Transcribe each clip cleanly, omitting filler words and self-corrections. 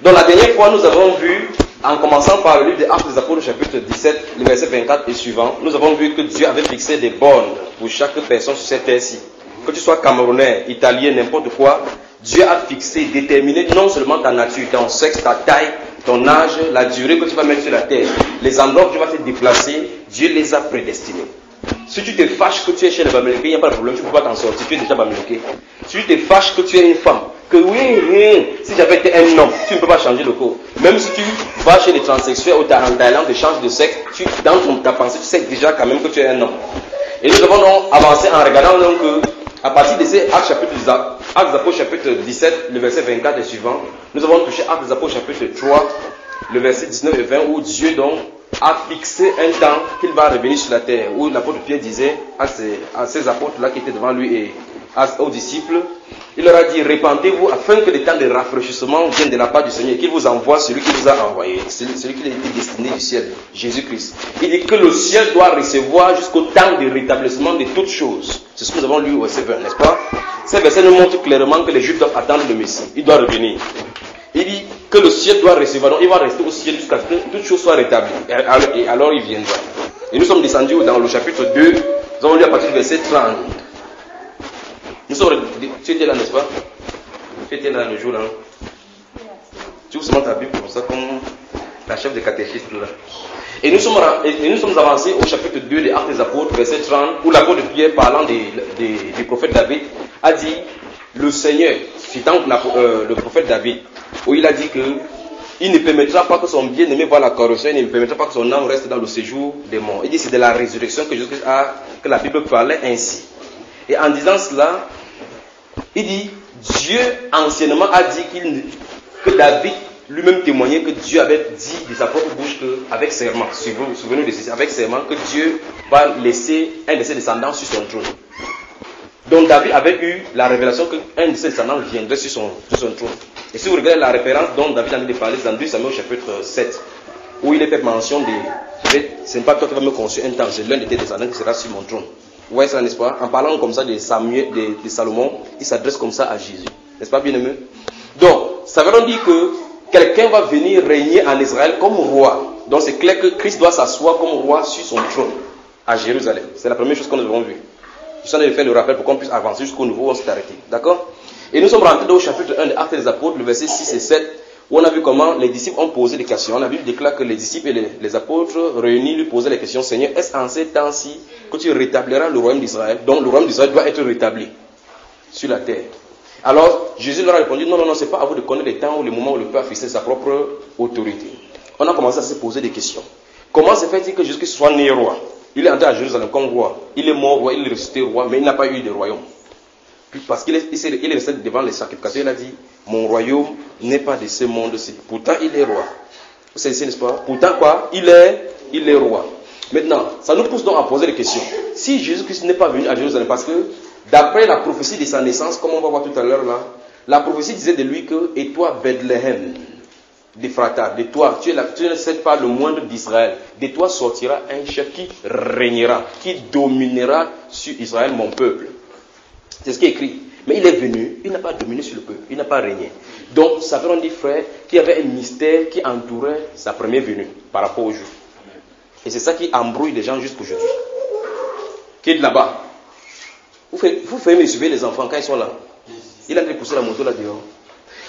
Donc la dernière fois, nous avons vu, en commençant par le livre des Actes des Apôtres, chapitre 17, le verset 24 et suivant, nous avons vu que Dieu avait fixé des bornes pour chaque personne sur cette terre-ci. Que tu sois camerounais, italien, n'importe quoi, Dieu a fixé, déterminé non seulement ta nature, ton sexe, ta taille, ton âge, la durée que tu vas mettre sur la terre, les endroits où tu vas te déplacer, Dieu les a prédestinés. Si tu te fâches que tu es chez les Bamileke, il n'y a pas de problème, tu ne peux pas t'en sortir, tu es déjà Bamileke. Si tu te fâches que tu es une femme, que oui, si j'avais été un homme, tu ne peux pas changer de corps. Même si tu vas chez les transsexuels ou en Thaïlande, tu changes de sexe, dans ta pensée, tu sais déjà quand même que tu es un homme. Et nous avons donc avancé en regardant donc que, à partir de ces Actes des Apôtres chapitre 17, le verset 24 et suivant, nous avons touché Actes des Apôtres chapitre 3, le verset 19 et 20, où Dieu donc a fixé un temps qu'il va revenir sur la terre, où l'apôtre Pierre disait à ces apôtres-là qui étaient devant lui et aux disciples, il leur a dit, répentez-vous afin que le temps de rafraîchissement vienne de la part du Seigneur, qu'il vous envoie celui qui vous a envoyé, celui qui a été destiné du ciel, Jésus-Christ. Il dit que le ciel doit recevoir jusqu'au temps de rétablissement de toutes choses. C'est ce que nous avons lu au verset 20, n'est-ce pas? Ces versets nous montrent clairement que les Juifs doivent attendre le Messie. Il doit revenir. Il dit que le ciel doit recevoir, donc il va rester au ciel jusqu'à ce que toutes choses soient rétablies. Et alors il viendra. Et nous sommes descendus dans le chapitre 2, nous avons lu à partir du verset 30. Tu étais là, n'est-ce pas? Tu étais là le jour là. Tu ouvres seulement ta Bible comme ça, comme la chef de catéchisme là. Et nous sommes avancés au chapitre 2 des Actes des Apôtres, verset 30, où l'apôtre Pierre, parlant du prophète David, a dit, le Seigneur, citant le prophète David, où il a dit que il ne permettra pas que son bien-aimé voie la corruption, il ne permettra pas que son âme reste dans le séjour des morts. Il dit c'est de la résurrection que Jésus a, que la Bible parlait ainsi. Et en disant cela, il dit, Dieu anciennement a dit que David lui-même témoignait que Dieu avait dit de sa propre bouche qu'avec serment, souvenez-vous de ceci, avec serment, que Dieu va laisser un de ses descendants sur son trône. Donc David avait eu la révélation qu'un de ses descendants viendrait sur son trône. Et si vous regardez la référence dont David a mis de parler, c'est dans 2 Samuel chapitre 7, où il est fait mention ce n'est pas toi qui vas me construire un temple, c'est l'un de tes descendants qui sera sur mon trône. Vous voyez ça, n'est-ce pas? En parlant comme ça de Salomon, il s'adresse comme ça à Jésus. N'est-ce pas, bien-aimé? Donc, ça veut dire que quelqu'un va venir régner en Israël comme roi. Donc c'est clair que Christ doit s'asseoir comme roi sur son trône à Jérusalem. C'est la première chose que nous avons vue. Je suis en train de faire le rappel pour qu'on puisse avancer jusqu'au niveau où on s'est arrêté. D'accord? Et nous sommes rentrés au chapitre 1 des Actes des Apôtres, le verset 6 et 7, où on a vu comment les disciples ont posé des questions. La Bible déclare que les disciples et les apôtres réunis lui posaient les questions. Seigneur, est-ce en ces temps-ci que tu rétabliras le royaume d'Israël? Donc le royaume d'Israël doit être rétabli sur la terre. Alors Jésus leur a répondu, non, c'est pas à vous de connaître les temps ou les moments où le peuple a fixé sa propre autorité. On a commencé à se poser des questions. Comment se fait-il que Jésus soit né roi? Il est entré à Jérusalem comme roi. Il est mort roi, il est ressuscité roi, mais il n'a pas eu de royaume. Puis parce qu'il est resté devant les sacrificateurs, il a dit, mon royaume n'est pas de ce monde-ci. Pourtant, il est roi. Vous savez, n'est-ce pas? Pourtant, quoi? Il est roi. Maintenant, ça nous pousse donc à poser des questions. Si Jésus-Christ n'est pas venu à Jérusalem, parce que d'après la prophétie de sa naissance, comme on va voir tout à l'heure là, la prophétie disait de lui que, et toi, Bethléem, d'Ephrata, de toi, tu ne sais pas le moindre d'Israël, de toi sortira un chef qui régnera, qui dominera sur Israël, mon peuple. C'est ce qui est écrit. Mais il est venu, il n'a pas dominé sur le peuple, il n'a pas régné. Donc, ça veut dire, frère, qu'il y avait un mystère qui entourait sa première venue par rapport aux Juifs. Et c'est ça qui embrouille les gens jusqu'aujourd'hui. Qui est de là-bas. Vous faites me suivre les enfants quand ils sont là. Il a poussé la moto là dehors.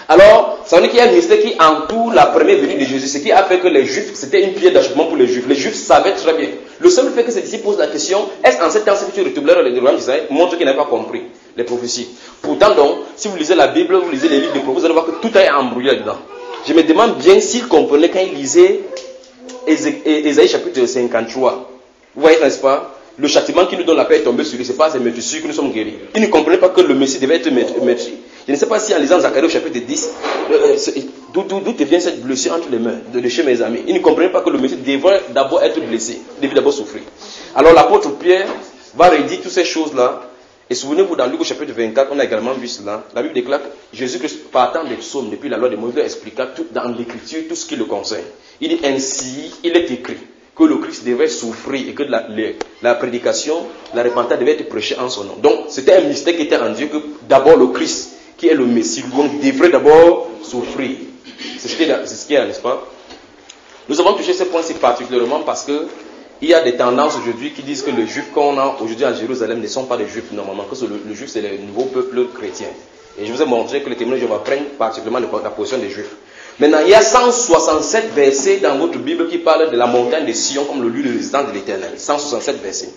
Alors, ça veut dire qu'il y a un mystère qui entoure la première venue de Jésus. Ce qui a fait que les Juifs, c'était une pierre d'achoppement pour les Juifs. Les Juifs savaient très bien. Le seul fait que ces disciples posent la question, est-ce en cette temps que tu rétableras le royaume d'Israël, montre qu'ils n'avaient pas compris les prophéties. Pourtant donc, si vous lisez la Bible, vous lisez les livres de prophètes, vous allez voir que tout est embrouillé là-dedans. Je me demande bien s'ils comprenaient quand ils lisaient Ésaïe chapitre 53. Vous voyez, n'est-ce pas? Le châtiment qui nous donne la paix est tombé sur lui, c'est pas ces meurtrissures que nous sommes guéris. Ils ne comprenaient pas que le Messie devait être meurtri. Je ne sais pas si en lisant Zacharie au chapitre 10, d'où te vient cette blessure entre les mains de chez mes amis. Ils ne comprenaient pas que le Messie devait d'abord être blessé, devait d'abord souffrir. Alors l'apôtre Pierre va redire toutes ces choses-là. Et souvenez-vous, dans Luc au chapitre 24, on a également vu cela. La Bible déclare que Jésus-Christ, partant des psaumes, depuis la loi de Moïse, expliqua tout dans l'écriture tout ce qui le concerne. Il dit ainsi, il est écrit que le Christ devait souffrir et que la prédication, la repentance devait être prêchée en son nom. Donc, c'était un mystère qui était en Dieu que d'abord le Christ, qui est le Messie, devrait d'abord souffrir. C'est ce qui est, n'est-ce pas? Nous avons touché ce point-ci particulièrement parce que il y a des tendances aujourd'hui qui disent que les juifs qu'on a aujourd'hui à Jérusalem ne sont pas des juifs normalement, que le juif c'est le nouveau peuple chrétien. Et je vous ai montré que les témoins de Jéhovah prennent particulièrement la position des juifs. Maintenant, il y a 167 versets dans votre Bible qui parlent de la montagne de Sion comme le lieu de résidence de l'Éternel. 167 versets.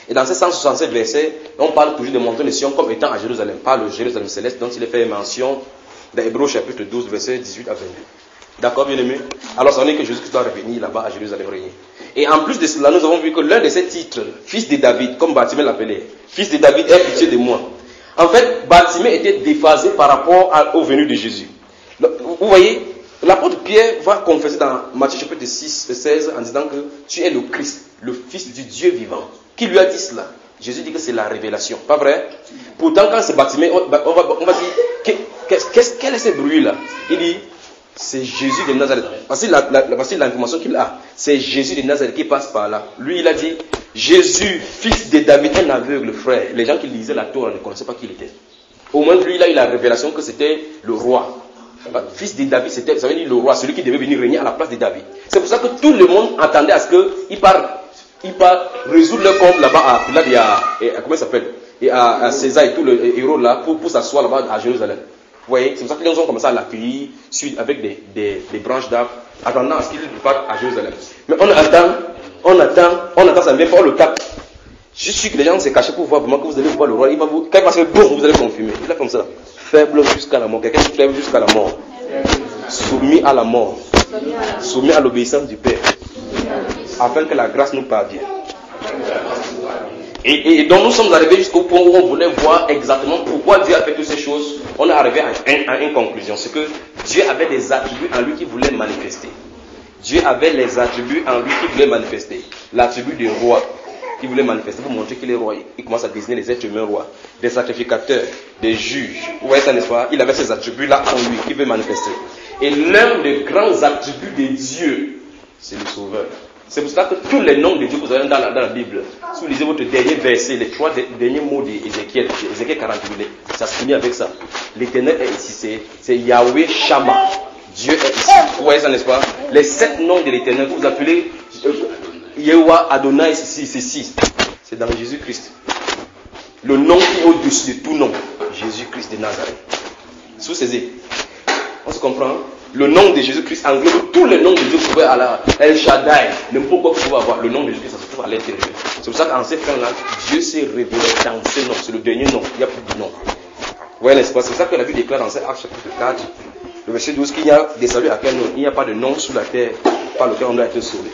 Et dans ces 167 versets, on parle toujours de montagne de Sion comme étant à Jérusalem, pas le Jérusalem céleste dont il est fait mention dans Hébreux chapitre 12, versets 18 à 22. D'accord, bien aimé? Alors, ça veut dire que Jésus-Christ doit revenir là-bas à Jérusalem régner. Et en plus de cela, nous avons vu que l'un de ces titres, fils de David, comme Bartimée l'appelait, fils de David, aie pitié de moi. En fait, Bartimée était déphasé par rapport au venu de Jésus. Vous voyez, l'apôtre Pierre va confesser dans Matthieu chapitre 6, 16 en disant que tu es le Christ, le Fils du Dieu vivant. Qui lui a dit cela? Jésus dit que c'est la révélation. Pas vrai? Pourtant, quand c'est Bartimée, on va dire, quel est ce bruit-là? Il dit, c'est Jésus de Nazareth. Voici l'information qu'il a. C'est Jésus de Nazareth qui passe par là. Lui, il a dit, Jésus, fils de David, un aveugle frère. Les gens qui lisaient la Torah ne connaissaient pas qui il était. Au moins, lui, il a eu la révélation que c'était le roi. Fils de David, c'était, ça veut dire le roi, celui qui devait venir régner à la place de David. C'est pour ça que tout le monde attendait à ce qu'il part résoudre le compte là-bas à Pilate et comment il s'appelle? Et à César et tous les héros là pour s'asseoir là-bas à Jérusalem. Vous voyez, c'est pour ça que les gens ont commencé à l'accueillir avec des branches d'arbres, attendant à ce qu'il parte à Jérusalem. Mais on attend, ça ne vient pas le cap. Je suis sûr que les gens se cachent pour voir vraiment que vous allez voir le roi. Quand il va se faire bon, vous allez confirmer. Il est comme ça. Faible jusqu'à la mort. Quelqu'un qui est faible jusqu'à la mort. Soumis à la mort. Soumis à l'obéissance du Père. Afin que la grâce nous parvienne. Et donc nous sommes arrivés jusqu'au point où on voulait voir exactement pourquoi Dieu a fait toutes ces choses. On est arrivé à une conclusion. C'est que Dieu avait des attributs en lui qui voulait manifester. Dieu avait les attributs en lui qui voulait manifester. L'attribut du roi qui voulait manifester pour montrer qu'il est roi. Il commence à désigner les êtres humains rois, des sacrificateurs, des juges. Vous voyez ça, n'est-ce pas? Il avait ces attributs-là en lui qui veut manifester. Et l'un des grands attributs de Dieu, c'est le Sauveur. C'est pour cela que tous les noms de Dieu que vous avez dans la Bible, si vous lisez votre dernier verset, les 3 derniers mots d'Ézéchiel, Ézéchiel 48, ça se finit avec ça. L'Éternel est ici, c'est Yahweh Shammah. Dieu est ici. Vous voyez ça, n'est-ce pas? Les 7 noms de l'Éternel que vous appelez Yehovah Adonai, c'est 6. C'est dans Jésus-Christ. Le nom qui est au-dessus de tout nom, Jésus-Christ de Nazareth. Sous saisi. On se comprend? Le nom de Jésus-Christ englobe tous les noms de Dieu que vous pouvez aller. El Shaddai, n'importe quoi que vous pouvez avoir. Le nom de Jésus-Christ, ça se trouve à l'intérieur. C'est pour ça qu'en ces temps-là, Dieu s'est révélé dans ces noms. C'est le dernier nom. Il n'y a plus de nom. Vous voyez, n'est-ce pas? C'est pour ça que la Bible déclare dans Actes chapitre 4, le verset 12, qu'il y a des saluts à quel nom? Il n'y a pas de nom sous la terre par lequel on doit être sauvé.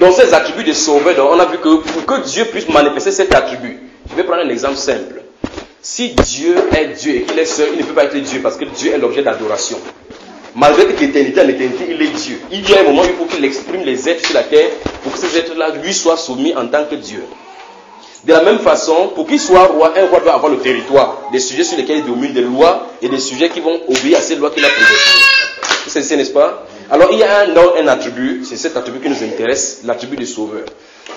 Donc ces attributs de sauveur, on a vu que pour que Dieu puisse manifester cet attribut, je vais prendre un exemple simple. Si Dieu est Dieu et qu'il est seul, il ne peut pas être Dieu parce que Dieu est l'objet d'adoration. Malgré que d'éternité en éternité, il est Dieu. Il y a un moment où il faut qu'il exprime les êtres sur la terre pour que ces êtres-là lui soient soumis en tant que Dieu. De la même façon, pour qu'il soit roi, un roi doit avoir le territoire, des sujets sur lesquels il domine, des lois et des sujets qui vont obéir à ces lois qu'il a prédestinées. C'est ça, n'est-ce pas? Alors il y a un attribut, c'est cet attribut qui nous intéresse, l'attribut de sauveur.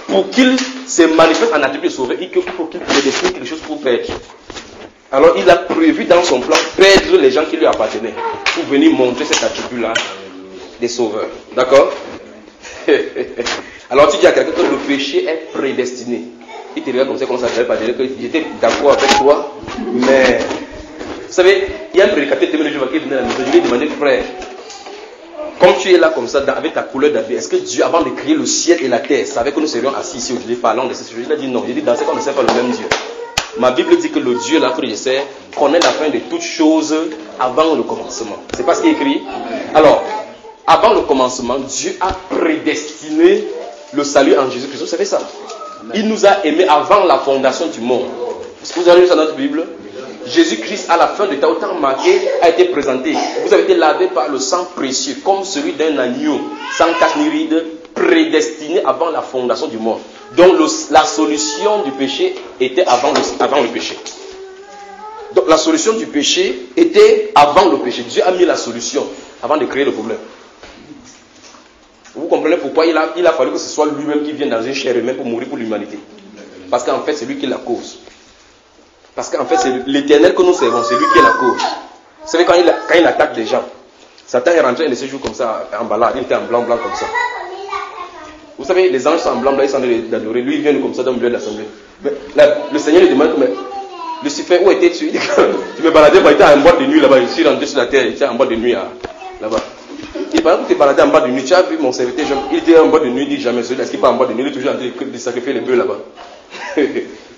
Pour qu'il se manifeste en attribut de sauveur, il faut qu'il prédestine quelque chose pour perdre. Alors il a prévu dans son plan perdre les gens qui lui appartenaient pour venir montrer cet attribut-là des sauveurs. D'accord? Alors tu dis à quelqu'un que le péché est prédestiné. Il te regarde comme ça, comment ça ne veut pas dire que j'étais d'accord avec toi, mais vous savez, il y a un prédicateur qui venait à la maison, je lui ai demandé, frère, comme tu es là comme ça, avec ta couleur d'habit, est-ce que Dieu, avant de créer le ciel et la terre, savait que nous serions assis ici aujourd'hui parlant de ces sujets? Il a dit non. Il a dit dans ce cas, on ne sait pas le même Dieu. Ma Bible dit que le Dieu là que je sais connaît la fin de toutes choses avant le commencement. C'est pas ce qui est écrit. Alors, avant le commencement, Dieu a prédestiné le salut en Jésus-Christ. Vous savez ça? Il nous a aimés avant la fondation du monde. Est-ce que vous avez lu ça dans notre Bible? Jésus-Christ, à la fin de temps, au temps marqué, a été présenté. Vous avez été lavé par le sang précieux, comme celui d'un agneau, sans tache ni ride, prédestiné avant la fondation du monde. Donc la solution du péché était avant le péché. Donc la solution du péché était avant le péché. Dieu a mis la solution avant de créer le problème. Vous comprenez pourquoi il a fallu que ce soit lui-même qui vienne dans une chair humaine pour mourir pour l'humanité. Parce qu'en fait, c'est lui qui est la cause. Parce qu'en fait, c'est l'Éternel que nous servons, c'est lui qui est la cause. Vous savez, quand il attaque les gens, Satan est rentré un de ces jours comme ça, en balade, il était en blanc comme ça. Vous savez, les anges sont en blanc, ils sont en train d'adorer. Lui, il vient comme ça dans le milieu de l'assemblée. Mais le Seigneur lui demande, mais Lucifer, où étais-tu? Il dit, tu me baladais, il était en boîte de nuit là-bas, je suis rentré sur la terre, il était en boîte de nuit là-bas. Il paraît que tu es baladé en bas de nuit, tu as vu mon serviteur, il était en boîte de nuit, il dit jamais celui-là, est-ce qu'il n'est pas en boîte de nuit, il est toujours en train de sacrifier les bœufs là-bas.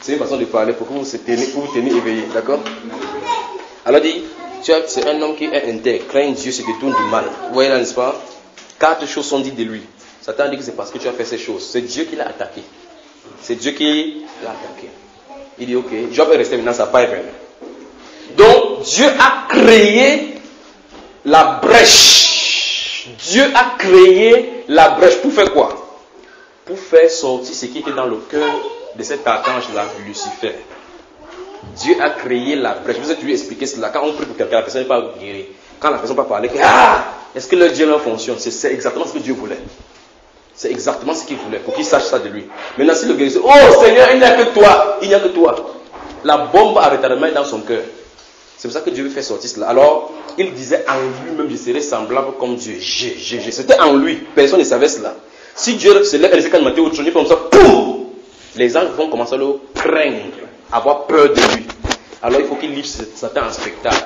C'est une façon de parler pour que vous vous teniez éveillé, d'accord? Alors dit, c'est un homme qui est intègre, craint Dieu, se détourne du mal. Vous voyez là, n'est-ce pas? 4 choses sont dites de lui. Satan dit que c'est parce que tu as fait ces choses. C'est Dieu qui l'a attaqué. C'est Dieu qui l'a attaqué. Il dit, ok, Job est resté maintenant, ça n'a pas été. Donc, Dieu a créé la brèche. Dieu a créé la brèche pour faire quoi? Pour faire sortir ce qui était dans le cœur de cet archange-là, Lucifer. Dieu a créé la brèche. Je vous ai toujours expliqué cela. Quand on prie pour quelqu'un, la personne n'est pas guérie. Quand la personne ne peut pas parler, est-ce que le Dieu leur fonctionne? C'est exactement ce que Dieu voulait. C'est exactement ce qu'il voulait, pour qu'il sache ça de lui. Maintenant, si le guérisseur, oh Seigneur, il n'y a que toi, il n'y a que toi. La bombe à retardement est dans son cœur. C'est pour ça que Dieu veut faire sortir cela. Alors, il disait en lui-même, je serai semblable comme Dieu. C'était en lui. Personne ne savait cela. Si Dieu se lève et quand il m'a au trône, il fait comme ça, poum! Les anges vont commencer à le craindre, avoir peur de lui. Alors, il faut qu'il livre Satan en spectacle.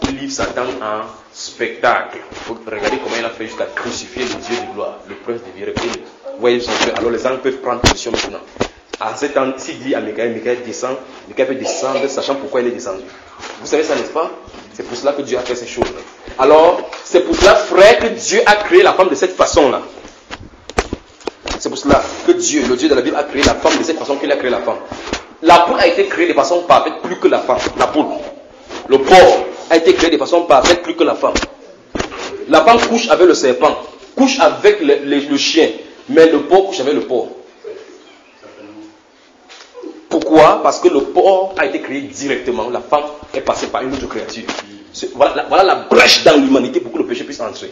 Il livre Satan en spectacle. Il faut regarder comment il a fait jusqu'à crucifier le Dieu de gloire, le prince de vérité. Vous voyez son cœur. Alors, les anges peuvent prendre position maintenant. En ce temps, s'il dit à Michael, Michael descend, Michael peut descendre, sachant pourquoi il est descendu. Vous savez ça, n'est-ce pas? C'est pour cela que Dieu a fait ces choses. Alors, c'est pour cela, frère, que Dieu a créé la femme de cette façon-là. C'est pour cela que Dieu, le Dieu de la Bible, a créé la femme de cette façon qu'il a créé la femme. La poule a été créée de façon parfaite plus que la femme. La poule. Le porc a été créé de façon parfaite plus que la femme. La femme couche avec le serpent, couche avec le chien, mais le porc couche avec le porc. Pourquoi? Parce que le porc a été créé directement. La femme est passée par une autre créature. Voilà la brèche dans l'humanité pour que le péché puisse entrer.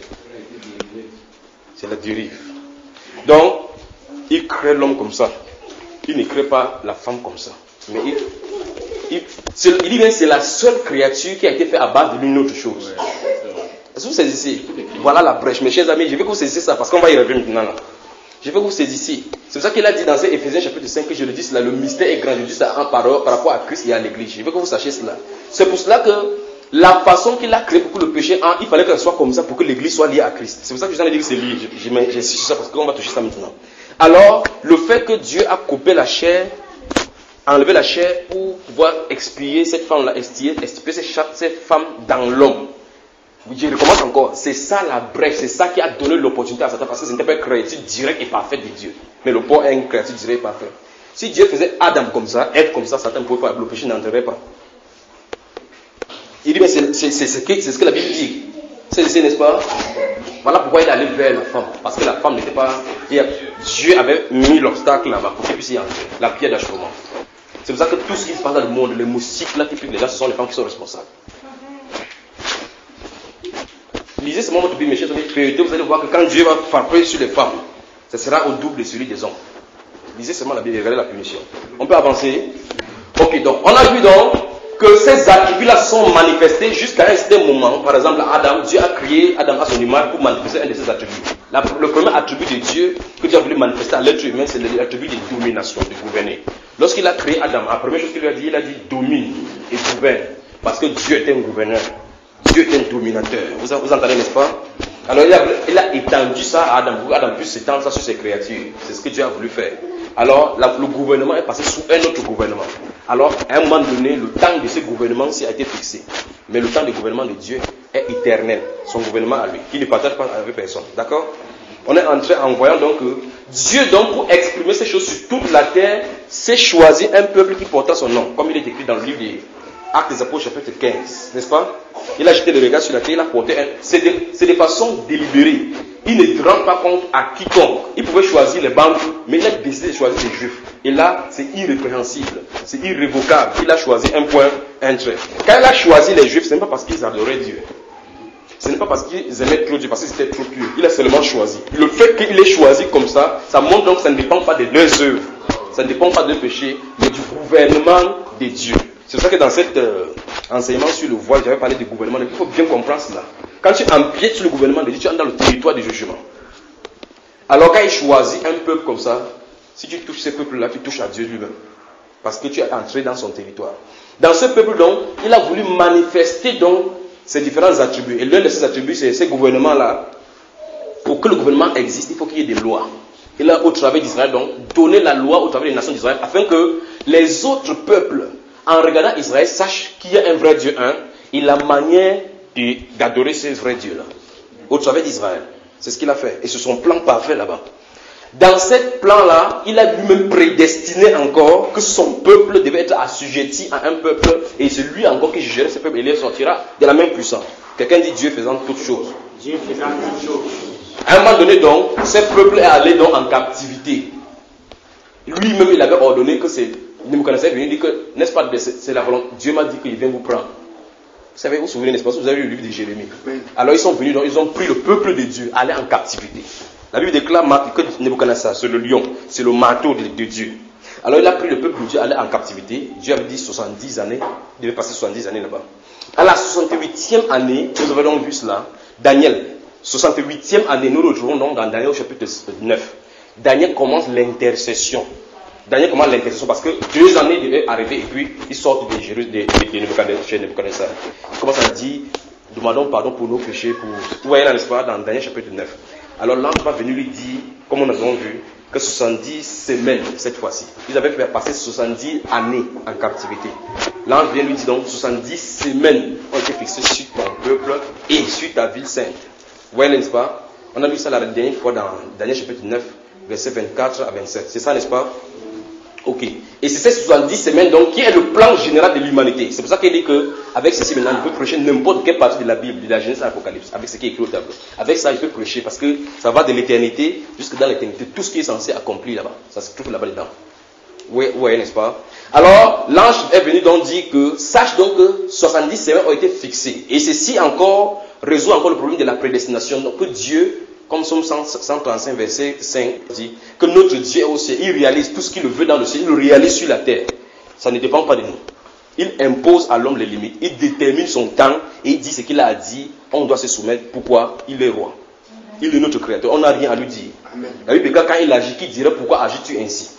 C'est la dérive. Donc, il crée l'homme comme ça. Il ne crée pas la femme comme ça. Mais il dit bien c'est la seule créature qui a été faite à base d'une autre chose. Est-ce que vous saisissez? Voilà la brèche. Mes chers amis, je veux que vous saisissiez ça parce qu'on va y revenir maintenant. Là. Je veux que vous saisissiez. C'est pour ça qu'il a dit dans Éphésiens chapitre 5 que je le dis cela, le mystère est grand. Je dis ça par rapport à Christ et à l'église. Je veux que vous sachiez cela. C'est pour cela que la façon qu'il a créé pour que le péché, il fallait qu'elle soit comme ça pour que l'église soit liée à Christ. C'est pour ça que je vous ai dit que c'est lié. J'insiste sur ça parce qu'on va toucher ça maintenant. Alors, le fait que Dieu a coupé la chair, enlevé la chair pour pouvoir expier cette femme-là, expier cette femme dans l'homme. Je recommence encore. C'est ça la brèche, c'est ça qui a donné l'opportunité à Satan parce que ce n'était pas une créature directe et parfaite de Dieu. Mais le porc est une créature directe et parfaite. Si Dieu faisait Adam comme ça, Ève comme ça, Satan ne pouvait pas, le péché n'entrerait pas. Il dit, mais c'est ce que la Bible dit. C'est n'est-ce pas? Voilà pourquoi il est allé vers la femme. Parce que la femme n'était pas... Dieu avait mis l'obstacle là-bas pour qu'il puisse y entrer. La pierre d'achèvement. C'est pour ça que tout ce qui se passe dans le monde, les moustiques là qui piquent les gens, ce sont les femmes qui sont responsables. Lisez ce moment de Bible, mes chers amis, vous allez voir que quand Dieu va frapper sur les femmes, ce sera au double de celui des hommes. Lisez seulement la Bible et regardez la punition. On peut avancer? Ok, donc, on a vu donc que ces attributs-là sont manifestés jusqu'à un certain moment. Par exemple, Adam, Dieu a créé Adam à son image pour manifester un de ces attributs. Le premier attribut de Dieu que Dieu a voulu manifester à l'être humain, c'est l'attribut de domination, de gouverner. Lorsqu'il a créé Adam, la première chose qu'il lui a dit, il a dit domine et gouverne. Parce que Dieu est un gouverneur. Dieu est un dominateur. Vous entendez, n'est-ce pas? Alors il a étendu ça à Adam, pour qu'Adam puisse s'étendre ça sur ses créatures. C'est ce que Dieu a voulu faire. Alors le gouvernement est passé sous un autre gouvernement. Alors à un moment donné, le temps de ce gouvernement-ci a été fixé. Mais le temps du gouvernement de Dieu est éternel. Son gouvernement à lui, qui ne partage pas avec personne. D'accord? On est entré en voyant donc que Dieu, donc, pour exprimer ces choses sur toute la terre, s'est choisi un peuple qui portait son nom, comme il est écrit dans le livre des Actes des Apôtres, chapitre 15, n'est-ce pas? Il a jeté le regard sur la terre, il a porté un... C'est de façon délibérée. Il ne rend pas compte à quiconque. Il pouvait choisir les bandes, mais il a décidé de choisir les Juifs. Et là, c'est irrépréhensible, c'est irrévocable. Il a choisi un point, un trait. Quand il a choisi les Juifs, ce n'est pas parce qu'ils adoraient Dieu. Ce n'est pas parce qu'ils aimaient trop Dieu, parce qu'ils étaient trop purs. Il a seulement choisi. Le fait qu'il ait choisi comme ça montre donc que ça ne dépend pas de leurs œuvres. Ça ne dépend pas de péché, mais du gouvernement de Dieu. C'est pour ça que dans cet enseignement sur le voile, j'avais parlé du gouvernement. Il faut bien comprendre cela. Quand tu empiètes sur le gouvernement de Dieu, tu entres dans le territoire du jugement. Alors quand il choisit un peuple comme ça, si tu touches ces peuples-là, tu touches à Dieu lui-même. Parce que tu es entré dans son territoire. Dans ce peuple, donc, il a voulu manifester donc ses différents attributs. Et l'un de ces attributs, c'est ces gouvernements-là. Pour que le gouvernement existe, il faut qu'il y ait des lois. Il a, au travers d'Israël, donc, donné la loi au travers des nations d'Israël, afin que les autres peuples, en regardant Israël, sachent qu'il y a un vrai Dieu, et la manière d'adorer ce vrai Dieu-là, au travers d'Israël. C'est ce qu'il a fait. Et c'est son plan parfait là-bas. Dans ce plan-là, il a lui-même prédestiné encore que son peuple devait être assujetti à un peuple, et c'est lui encore qui jugerait ce peuple, et il sortira de la main puissante. Quelqu'un dit Dieu faisant toutes choses. Dieu faisant toutes choses. À un moment donné, donc, ce peuple est allé donc en captivité. Lui-même, il avait ordonné que c'est. Nebuchadnezzar est venu dire que, n'est-ce pas, c'est la volonté. Dieu m'a dit qu'il vient vous prendre. Vous savez, vous vous souvenez, n'est-ce pas, vous avez lu le livre de Jérémie. Oui. Alors ils sont venus, donc, ils ont pris le peuple de Dieu, aller en captivité. La Bible déclare que Nebuchadnezzar, c'est le lion, c'est le marteau de Dieu. Alors il a pris le peuple de Dieu, aller en captivité. Dieu avait dit 70 années, il devait passer 70 années là-bas. À la 68e année, nous avons donc vu cela, Daniel, 68e année, nous le retrouvons donc dans Daniel au chapitre 9. Daniel commence l'intercession. Daniel commence l'intercession parce que 2 années devaient arriver et puis ils sortent de Nebuchadnezzar. Il commence à dire, demandons pardon pour nos péchés. Vous voyez là, n'est-ce pas, dans Daniel chapitre 9. Alors l'ange va venir lui dire, comme nous avons vu, que 70 semaines cette fois-ci. Ils avaient fait passer 70 années en captivité. L'ange vient lui dire donc 70 semaines ont été fixées sur ton peuple et sur ta ville sainte. Vous voyez, n'est-ce pas? On a vu ça la dernière fois dans Daniel chapitre 9, versets 24 à 27. C'est ça, n'est-ce pas? Ok. Et c'est ces 70 semaines donc qui est le plan général de l'humanité. C'est pour ça qu'il dit qu'avec ceci maintenant, il peut prêcher n'importe quelle partie de la Bible, de la Genèse à l'Apocalypse, avec ce qui est écrit au tableau. Avec ça, il peut prêcher parce que ça va de l'éternité jusque dans l'éternité. Tout ce qui est censé accomplir là-bas, ça se trouve là-bas dedans. Oui, n'est-ce pas? Alors, l'ange est venu donc dire que, sache donc que 70 semaines ont été fixées. Et ceci encore résout encore le problème de la prédestination. Donc que Dieu, comme Somme 135 verset 5 dit, que notre Dieu est au ciel, il réalise tout ce qu'il veut dans le ciel, il le réalise sur la terre. Ça ne dépend pas de nous. Il impose à l'homme les limites, il détermine son temps et il dit ce qu'il a dit, on doit se soumettre. Pourquoi? Il est roi. Il est notre créateur, on n'a rien à lui dire. Amen. La Bible déclare quand il agit, qui dirait pourquoi agis-tu ainsi?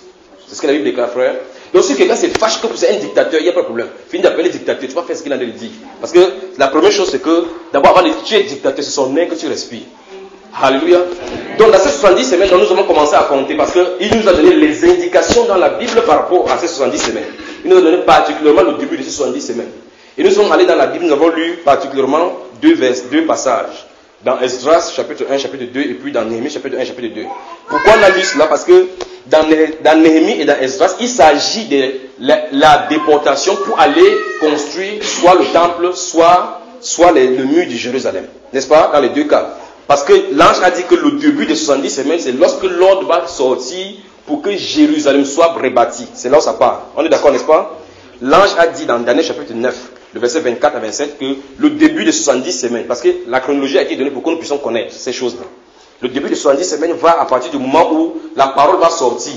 C'est ce que la Bible déclare, frère. Donc si quelqu'un se fâche que c'est un dictateur, il n'y a pas de problème. Fini d'appeler dictateur, tu vas faire ce qu'il a dit. Parce que la première chose c'est que, d'abord avant de dire tu es dictateur, c'est son air que tu respires. Alléluia. Donc dans ces 70 semaines, nous avons commencé à compter parce qu'il nous a donné les indications dans la Bible par rapport à ces 70 semaines. Il nous a donné particulièrement le début de ces 70 semaines. Et nous sommes allés dans la Bible, nous avons lu particulièrement deux passages. Dans Esdras chapitre 1, chapitre 2 et puis dans Néhémie chapitre 1, chapitre 2. Pourquoi on a lu cela? Parce que dans Néhémie et dans Esdras, il s'agit de la déportation pour aller construire soit le temple, soit le mur de Jérusalem. N'est-ce pas? Dans les deux cas. Parce que l'ange a dit que le début des 70 semaines, c'est lorsque l'ordre va sortir pour que Jérusalem soit rebâti. C'est là où ça part. On est d'accord, n'est-ce pas? L'ange a dit dans Daniel chapitre 9, le verset 24 à 27, que le début des 70 semaines, parce que la chronologie a été donnée pour que nous puissions connaître ces choses-là. Le début des 70 semaines va à partir du moment où la parole va sortir,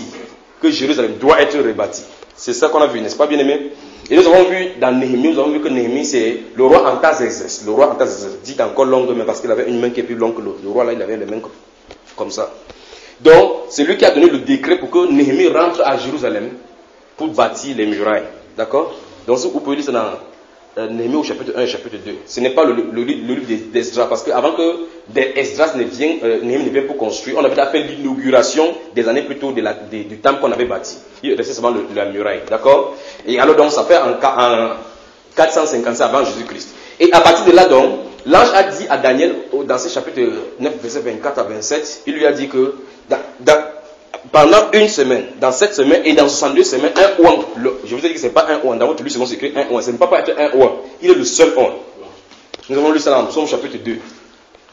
que Jérusalem doit être rebâti. C'est ça qu'on a vu, n'est-ce pas, bien-aimé? Et nous avons vu dans Néhémie, nous avons vu que Néhémie, c'est le roi Antazézès. Le roi Antazézès dit encore longue main parce qu'il avait une main qui est plus longue que l'autre. Le roi là, il avait les mains comme ça. Donc, c'est lui qui a donné le décret pour que Néhémie rentre à Jérusalem pour bâtir les murailles. D'accord? Donc, vous pouvez lire ça dans Néhémie au chapitre 1 et chapitre 2. Ce n'est pas le livre d'Esdras, parce qu'avant que Esdras ne vienne, Néhémie ne vienne pour construire, on avait fait l'inauguration des années plutôt du temple qu'on avait bâti. Il restait seulement la muraille. D'accord? Et alors, donc, ça fait en 450 avant Jésus-Christ. Et à partir de là, donc, l'ange a dit à Daniel, dans ce chapitre 9, verset 24 à 27, il lui a dit que pendant une semaine, dans 7 semaines et dans 62 semaines, un ouan. Je vous ai dit que ce n'est pas un ouan. Dans votre livre, c'est écrit un ouan. Ce ne peut pas être un ouan. Il est le seul ouan. Nous avons lu ça dans Psaume chapitre 2.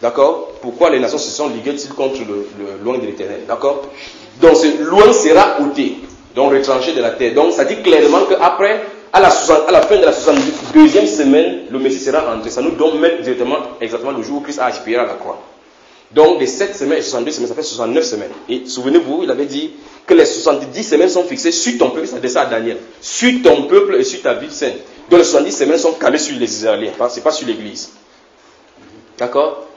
D'accord? Pourquoi les nations se sont liguées-ils contre le loin de l'Éternel? D'accord? Donc, ce loin sera ôté. Donc, retranché de la terre. Donc, ça dit clairement qu'après, à la fin de la 62e semaine, le Messie sera entré. Ça nous donne même directement, exactement le jour où Christ a expiré à la croix. Donc, des 7 semaines et 62 semaines, ça fait 69 semaines. Et souvenez-vous, il avait dit que les 70 semaines sont fixées sur ton peuple, ça dit ça à Daniel, sur ton peuple et sur ta ville sainte. Donc, les 70 semaines sont calées sur les Israéliens, ce n'est pas sur l'Église. D'accord?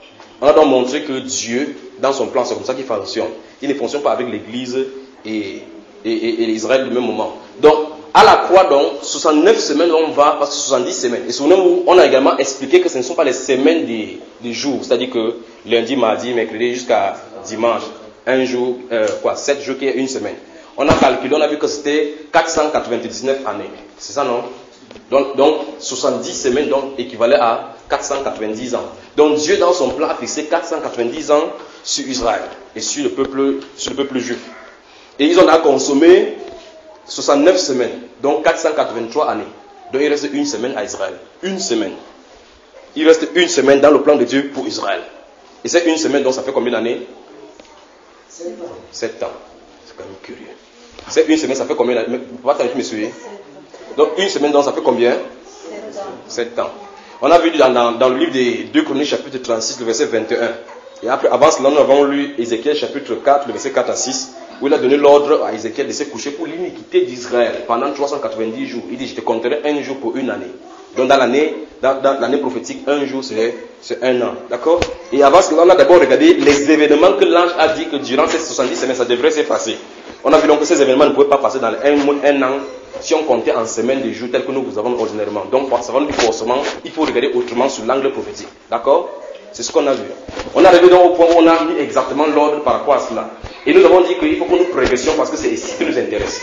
On a donc montré que Dieu, dans son plan, c'est comme ça qu'il fonctionne. Il ne fonctionne pas avec l'Église et Israël du même moment. Donc, à la croix, donc, 69 semaines, on va, parce que 70 semaines. Et souvenez-vous, on a également expliqué que ce ne sont pas les semaines des jours. C'est-à-dire que lundi, mardi, mercredi, jusqu'à dimanche, un jour, 7 jours qui est une semaine. On a calculé, on a vu que c'était 499 années. C'est ça, non? Donc 70 semaines donc, équivalait à 490 ans. Donc Dieu, dans son plan, a fixé 490 ans sur Israël et sur le peuple juif. Et ils ont consommé 69 semaines, donc 483 années. Donc il reste une semaine à Israël. Une semaine. Il reste une semaine dans le plan de Dieu pour Israël. Et c'est une semaine, donc ça fait combien d'années? 7 ans. 7 ans. C'est quand même curieux. C'est une semaine, ça fait combien d'années? Pas tant que je me suis. Donc une semaine, donc ça fait combien? 7 ans. On a vu dans le livre des 2 Chroniques, chapitre 36, le verset 21. Et après, avant cela, nous avons lu Ézéchiel, chapitre 4, le verset 4 à 6, où il a donné l'ordre à Ézéchiel de se coucher pour l'iniquité d'Israël pendant 390 jours. Il dit, je te compterai un jour pour une année. Donc dans l'année prophétique, un jour c'est un an. D'accord? Et avant cela, on a d'abord regardé les événements que l'ange a dit que durant ces 70 semaines, ça devrait s'effacer. On a vu donc que ces événements ne pouvaient pas passer dans un an si on comptait en semaines de jours tels que nous vous avons ordinairement. Donc forcément, il faut regarder autrement sur l'angle prophétique. D'accord? C'est ce qu'on a vu. On est arrivé donc au point où on a mis exactement l'ordre par rapport à cela. Et nous avons dit qu'il faut que nous progressions parce que c'est ici qui nous intéresse.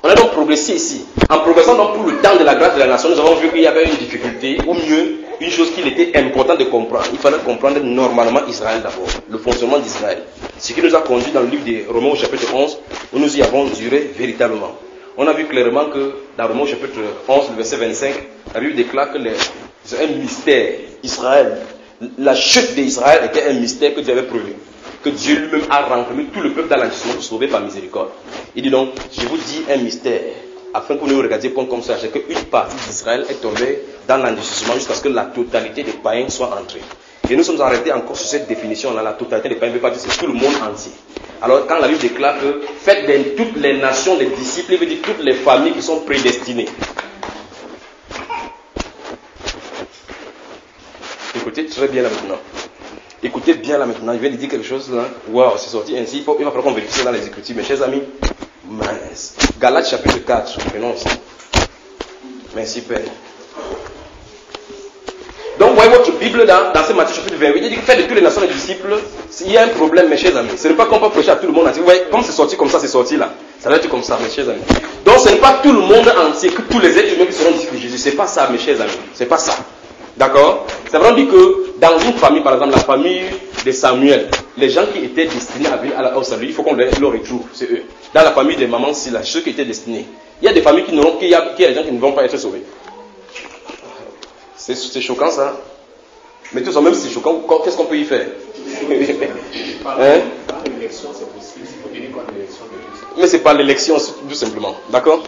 On a donc progressé ici. En progressant donc pour le temps de la grâce de la nation, nous avons vu qu'il y avait une difficulté, ou mieux, une chose qu'il était important de comprendre. Il fallait comprendre normalement Israël d'abord, le fonctionnement d'Israël. Ce qui nous a conduit dans le livre des Romains au chapitre 11, où nous y avons duré véritablement. On a vu clairement que dans Romains au chapitre 11, le verset 25, la Bible déclare que c'est un mystère. Israël, la chute d'Israël était un mystère que Dieu avait prévu. Que Dieu lui-même a renfermé tout le peuple dans l'endurcissement pour sauver par miséricorde. Il dit donc, je vous dis un mystère, afin que vous ne regardiez pas comme ça, c'est qu'une partie d'Israël est tombée dans l'endurcissement jusqu'à ce que la totalité des païens soit entrée. Et nous sommes arrêtés encore sur cette définition-là, la totalité des païens ne veut pas dire c'est tout le monde entier. Alors quand la Bible déclare que faites de toutes les nations des disciples, il veut dire toutes les familles qui sont prédestinées. Écoutez très bien là maintenant. Écoutez bien là maintenant, je vais lui dire quelque chose là. Waouh, c'est sorti ainsi. Il va falloir qu'on vérifie ça dans les Écritures, mes chers amis. Galates chapitre 4, prenons ici. Merci Père. Donc, voyez votre Bible dans ce Matthieu chapitre 28. Il dit que faites de toutes les nations des disciples. Il y a un problème, mes chers amis. Ce n'est pas qu'on peut prêcher à tout le monde entier. Vous voyez, comme c'est sorti comme ça, c'est sorti là. Ça va être comme ça, mes chers amis. Donc, ce n'est pas tout le monde entier, que tous les êtres humains qui seront disciples de Jésus. C'est pas ça, mes chers amis. C'est pas ça. D'accord? C'est vraiment dit que dans une famille, par exemple, la famille de Samuel, les gens qui étaient destinés à venir au salut, il faut qu'on le retrouve, c'est eux. Dans la famille des mamans Silla, ceux qui étaient destinés. Il y a des familles qui n'auront, il y a des gens qui ne vont pas être sauvés. C'est choquant ça. Mais tout ça, même si c'est choquant, qu'est-ce qu'on peut y faire? Hein? L'élection, c'est possible. Il faut tenir compte de l'élection de Dieu. Mais c'est pas l'élection, tout simplement. D'accord?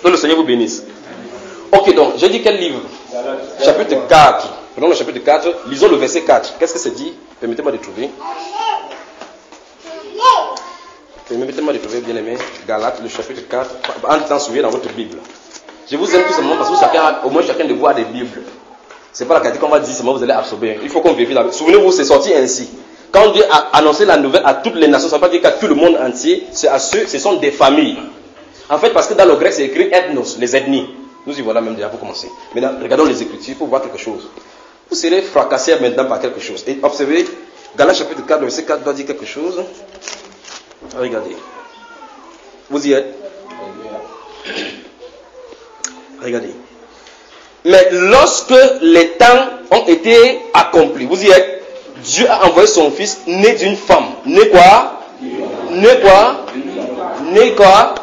Que le Seigneur vous bénisse. Ok, donc, j'ai dit quel livre? Chapitre 4. Prenons le chapitre 4. Lisons le verset 4. Qu'est-ce que c'est dit? Permettez-moi de trouver. Permettez-moi de trouver, bien aimé. Galates, le chapitre 4. En temps, souvenez dans votre Bible. Je vous aime tout simplement parce que au moins chacun de vous a des Bibles. C'est pas la qualité qu'on va dire, seulement vous allez absorber. Il faut qu'on vérifie. Souvenez-vous, c'est sorti ainsi. Quand Dieu a annoncé la nouvelle à toutes les nations, ça ne veut pas dire qu'à tout le monde entier, c'est à ceux, ce sont des familles. En fait, parce que dans le grec, c'est écrit ethnos, les ethnies. Nous y voilà même déjà pour commencer. Maintenant, regardons les Écritures, il faut voir quelque chose. Vous serez fracassés maintenant par quelque chose. Et observez, Galates chapitre 4, le verset 4 doit dire quelque chose. Regardez. Vous y êtes? Regardez. Mais lorsque les temps ont été accomplis, vous y êtes, Dieu a envoyé son fils né d'une femme. Né quoi? Né quoi? Né quoi?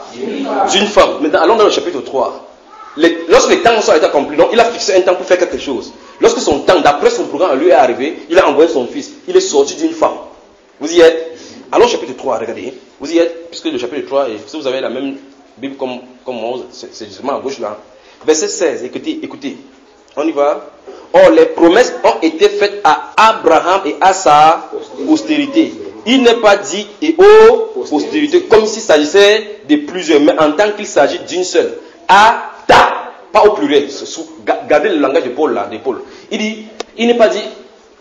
D'une femme. Maintenant, allons dans le chapitre 3. Lorsque les temps ont été accomplis, donc il a fixé un temps pour faire quelque chose. Lorsque son temps, d'après son programme, lui est arrivé, il a envoyé son fils. Il est sorti d'une femme. Vous y êtes? Allons au chapitre 3, regardez. Vous y êtes? Puisque le chapitre 3, si vous avez la même Bible comme moi, c'est justement à gauche là. Verset 16, écoutez. On y va. Or, les promesses ont été faites à Abraham et à sa postérité. Il n'est pas dit et aux postérités, comme s'il s'agissait de plusieurs, mais en tant qu'il s'agit d'une seule. À ta, pas au pluriel. Gardez le langage de Paul là, de Paul. Il dit, Il n'est pas dit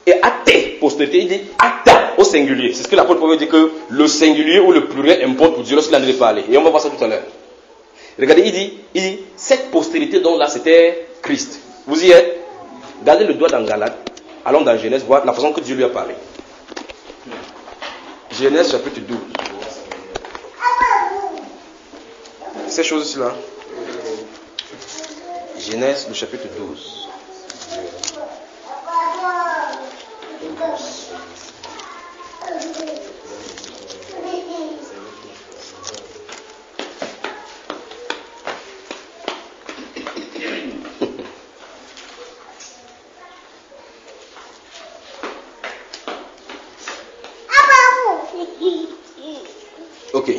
et à tes postérités, il dit à ta au singulier. C'est ce que l'apôtre Paul dit que le singulier ou le pluriel importe pour Dieu lorsqu'il en est parlé. Et on va voir ça tout à l'heure. Regardez, il dit cette postérité dont là c'était Christ. Vous y êtes? Gardez le doigt dans Galate. Allons dans Genèse, voir la façon que Dieu lui a parlé. Genèse chapitre 12. Ces choses-là. Genèse, le chapitre 12. Ok,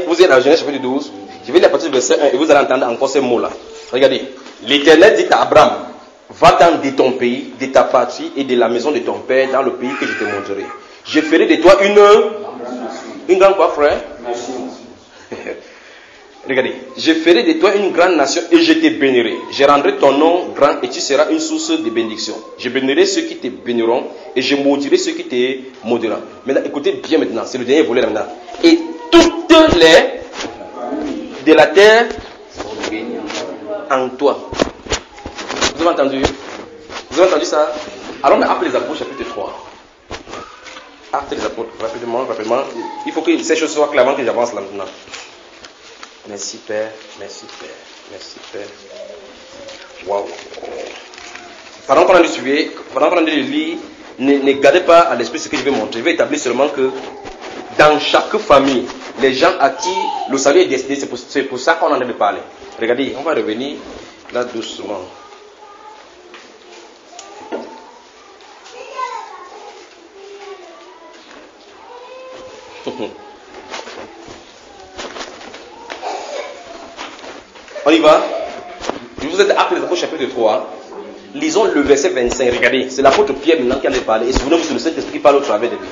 vous êtes dans Genèse chapitre 12. Je vais lire à partir du verset 1 et vous allez entendre encore ces mots-là. Regardez. L'Éternel dit à Abraham, va-t'en de ton pays, de ta patrie et de la maison de ton père dans le pays que je te montrerai. Je ferai de toi une grande quoi, frère? Regardez. Je ferai de toi une grande nation et je te bénirai. Je rendrai ton nom grand et tu seras une source de bénédiction. Je bénirai ceux qui te béniront et je maudirai ceux qui te maudiront. Maintenant, écoutez bien maintenant. C'est le dernier volet là maintenant. Et toutes les de la terre en toi. Vous avez entendu? Vous avez entendu ça? Alors on a appelé les apôtres chapitre 3. Actes des apôtres, rapidement. Il faut que ces choses soient claires avant que j'avance là maintenant. Merci Père, merci Père, merci Père. Waouh. Pendant qu'on a suivi, pendant qu'on a lu, ne gardez pas à l'esprit ce que je vais montrer. Je vais établir seulement que dans chaque famille, les gens à qui le salut est destiné, c'est pour ça qu'on en a de parler. Regardez, on va revenir là doucement. On y va. Je vous ai appelé les apôtres chapitre 3. Lisons le verset 25. Regardez, c'est l'apôtre Pierre maintenant qui en a parlé. Et souvenez-vous, c'est le Saint-Esprit qui parle au travers de lui.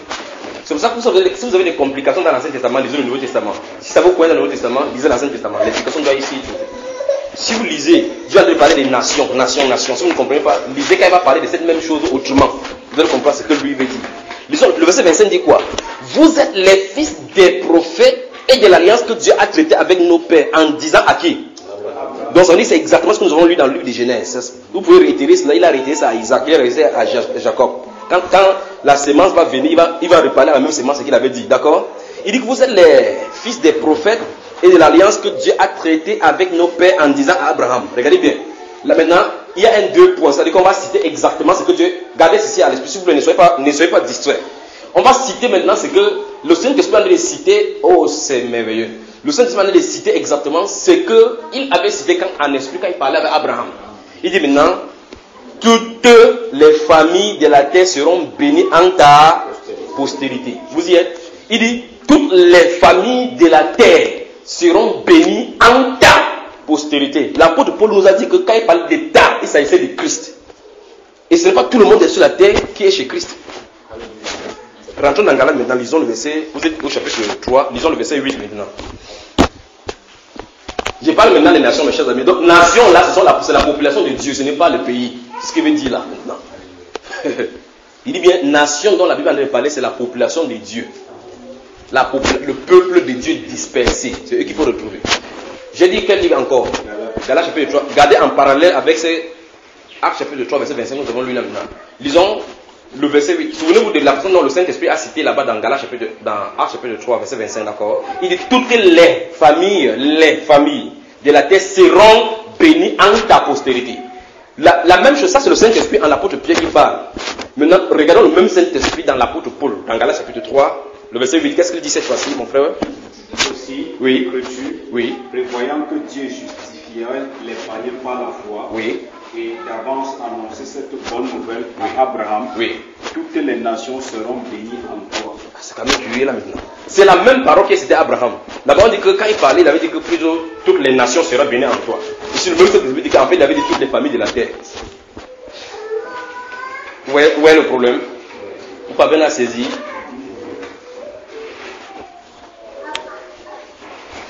C'est pour ça que si vous avez des complications dans l'Ancien Testament, lisez le Nouveau Testament. Si ça vous connaît dans le Nouveau Testament, lisez l'Ancien Testament. L'explication doit ici. Si vous lisez, Dieu a parler des nations. Si vous ne comprenez pas, lisez quand il va parler de cette même chose autrement. Vous allez comprendre ce que lui veut dire. Lisons, le verset 25 dit quoi? Vous êtes les fils des prophètes et de l'alliance que Dieu a traitée avec nos pères en disant à qui? Donc ça dit c'est exactement ce que nous avons lu dans le livre de Genèse. Vous pouvez réitérer cela, il a réitéré ça à Isaac, il a réitéré à Jacob. Quand la sémence va venir, il va reparler à la même sémence qu'il avait dit, d'accord? Il dit que vous êtes les fils des prophètes et de l'alliance que Dieu a traitée avec nos pères en disant à Abraham. Regardez bien. Là maintenant, il y a un deux points, c'est-à-dire qu'on va citer exactement ce que Dieu... Gardez ceci à l'esprit, s'il vous plaît, ne soyez pas distraits. On va citer maintenant ce que le Saint-Esprit a cité. Oh, c'est merveilleux. Le Saint-Esprit a cité exactement ce qu'il avait cité en esprit quand il parlait avec Abraham. Il dit maintenant, toutes les familles de la terre seront bénies en ta postérité. Vous y êtes? Il dit, toutes les familles de la terre seront bénies en ta postérité. L'apôtre Paul nous a dit que quand il parlait de ta, il s'agissait de Christ. Et ce n'est pas tout le monde sur la terre qui est chez Christ. Rentrons dans Galate maintenant, lisons le verset, vous êtes au chapitre 3, lisons le verset 8 maintenant. Je parle maintenant des nations, mes chers amis. Donc, nation là, c'est la population de Dieu, ce n'est pas le pays. C'est ce qu'il veut dire là maintenant. Il dit bien, nation dont la Bible en train de parler, c'est la population de Dieu. Le peuple de Dieu dispersé. C'est eux qu'il faut retrouver. J'ai dit quel livre encore? Galate chapitre 3. Regardez en parallèle avec ces Actes chapitre 3, verset 25, nous avons lu là maintenant. Lisons le verset 8. Souvenez-vous de la façon dont le Saint-Esprit a cité là-bas dans Actes chapitre 3, verset 25, d'accord? Il dit, toutes les familles de la terre seront bénies en ta postérité. La même chose, ça c'est le Saint-Esprit en l'apôtre Pierre qui parle. Maintenant, regardons le même Saint-Esprit dans l'apôtre Paul, dans Galates chapitre 3, le verset 8. Qu'est-ce qu'il dit cette fois-ci, mon frère? Aussi, oui. Oui. Prévoyant que Dieu justifierait les païens par la foi. Oui. Et d'avance annoncer cette bonne nouvelle à Abraham. Oui. Toutes les nations seront bénies en toi. C'est quand même curieux là maintenant. C'est la même parole que c'était Abraham. D'abord on dit que quand il parlait, il avait dit que plutôt toutes les nations seront bénies en toi. Ici le même Saint-Esprit dit qu'en fait il avait dit toutes les familles de la terre. Où est le problème? Vous pouvez bien la saisir.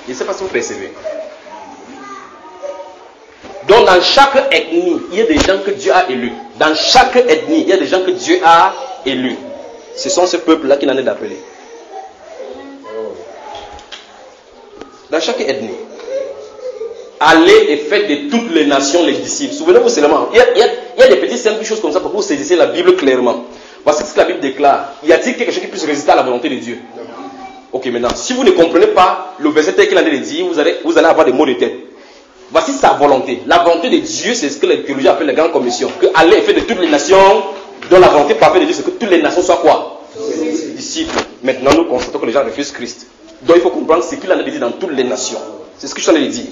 Je ne sais pas si vous percevez. Donc dans chaque ethnie, il y a des gens que Dieu a élus. Dans chaque ethnie, il y a des gens que Dieu a élus. Ce sont ce peuple-là qu'il en est d'appeler. Dans chaque ethnie. Allez et faites de toutes les nations les disciples. Souvenez-vous seulement, il y a des petites simples choses comme ça pour que vous saisissiez la Bible clairement. Voici ce que la Bible déclare. Y a-t-il quelque chose qui puisse résister à la volonté de Dieu? Ok, maintenant, si vous ne comprenez pas le verset tel qu'il en est dit, vous allez avoir des mots de tête. Voici sa volonté. La volonté de Dieu, c'est ce que les théologiens appellent la grande commission. Que allez et faites de toutes les nations, dont la volonté parfaite de Dieu, c'est que toutes les nations soient quoi? Disciples. Maintenant, nous constatons que les gens refusent Christ. Donc il faut comprendre ce qu'il en a dit dans toutes les nations. C'est ce que je t'en ai dit.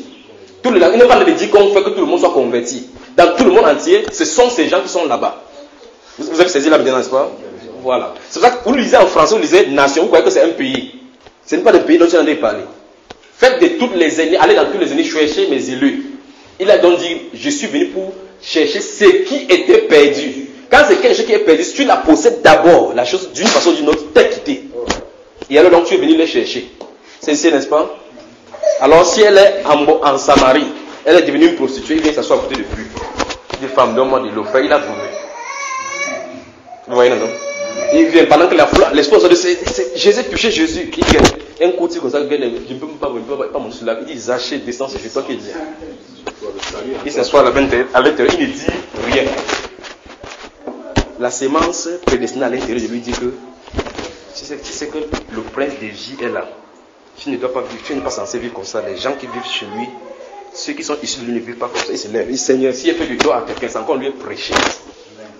Il n'est pas dit qu'on fait que tout le monde soit converti. Dans tout le monde entier, ce sont ces gens qui sont là-bas. Vous avez saisi là maintenant, n'est-ce pas? Voilà. C'est pour ça que vous lisez en français, vous lisez nation, vous croyez que c'est un pays. Ce n'est pas le pays dont tu en as parlé. Faites de toutes les années, allez dans toutes les années chercher mes élus. Il a donc dit, je suis venu pour chercher ce qui était perdu. Quand c'est quelque chose qui est perdu, si tu la possèdes d'abord, la chose d'une façon ou d'une autre t'est quittée. Et alors donc tu es venu les chercher. C'est ici, n'est-ce pas? Alors si elle est en Samarie, elle est devenue une prostituée, il vient s'asseoir à côté de lui. Des femmes, donne-moi de l'eau, frère, il a trouvé. Vous voyez, non? Il vient pendant que l'espoir de Jésus touché Jésus, il vient. Un coup comme ça, je ne peux pas monter sur la. Il dit Zaché, descends, c'est toi qui dis. Il s'assoit à l'intérieur, il ne dit rien. La sémence prédestinée à l'intérieur de lui dit que tu sais que le prince de vie est là. Tu ne dois pas vivre, tu n'es pas censé vivre comme ça. Les gens qui vivent chez lui, ceux qui sont issus de lui ne vivent pas comme ça. Ils se lèvent. Ils disent Seigneur, si il fait du tort à quelqu'un, c'est encore lui prêcher.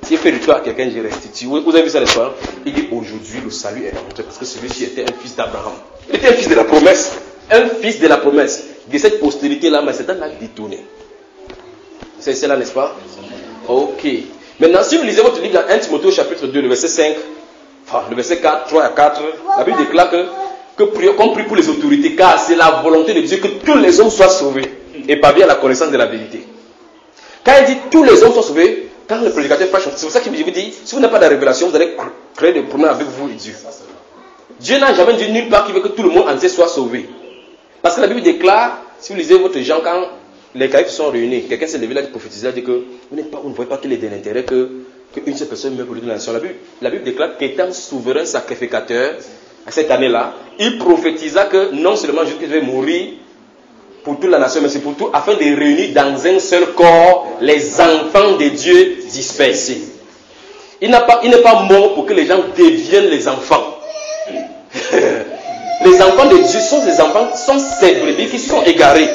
Si il fait du tort à quelqu'un, je restitue. Vous avez vu ça l'histoire? Il dit aujourd'hui le salut est rentré parce que celui-ci était un fils d'Abraham. Il était un fils de la promesse. Un fils de la promesse. De cette postérité-là, mais c'est un acte détourné. C'est là, n'est-ce pas? Ok. Maintenant, si vous lisez votre livre dans 1 Timothée chapitre 2, le verset 5, le verset 4, 3 à 4, la Bible déclare qu'on prie pour les autorités, car c'est la volonté de Dieu que tous les hommes soient sauvés et parviennent à la connaissance de la vérité. Quand il dit tous les hommes soient sauvés, quand le prédicateur prêche, c'est pour ça qu'il vous dit, si vous n'avez pas de révélation, vous allez créer des problèmes avec vous et Dieu. Dieu n'a jamais dit nulle part qu'il veut que tout le monde entier soit sauvé. Parce que la Bible déclare, si vous lisez votre Jean, quand les caïphes sont réunis, quelqu'un s'est levé là et prophétisé, dit que vous ne voyez pas qu'il est de l'intérêt qu'une seule personne meure pour toute la nation. La Bible déclare qu'étant souverain sacrificateur, à cette année-là, il prophétisa que non seulement Jésus devait mourir pour toute la nation, mais c'est pour tout, afin de réunir dans un seul corps les enfants de Dieu dispersés. Il n'est pas mort pour que les gens deviennent les enfants. Les enfants de Dieu sont ces enfants, sont ces brebis qui sont égarés.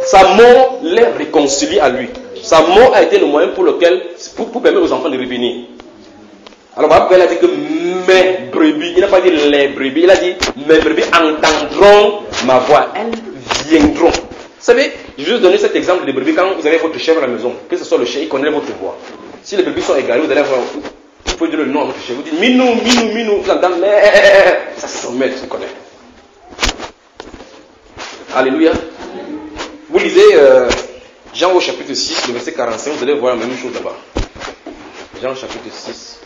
Sa mort les réconcilie à lui. Sa mort a été le moyen pour permettre aux enfants de revenir. Alors, il a dit que mes brebis, il n'a pas dit les brebis, il a dit mes brebis entendront ma voix, elles viendront. Vous savez, je vais juste donner cet exemple de brebis quand vous avez votre chèvre à la maison, que ce soit le chien, il connaît votre voix. Si les brebis sont égarés, vous allez voir, il faut dire le nom à votre chèvre, vous dites minou, minou, minou, vous entendez, mais ça se met, tu connais. Alléluia. Vous lisez Jean au chapitre 6, le verset 45, vous allez voir la même chose là-bas. Jean au chapitre 6.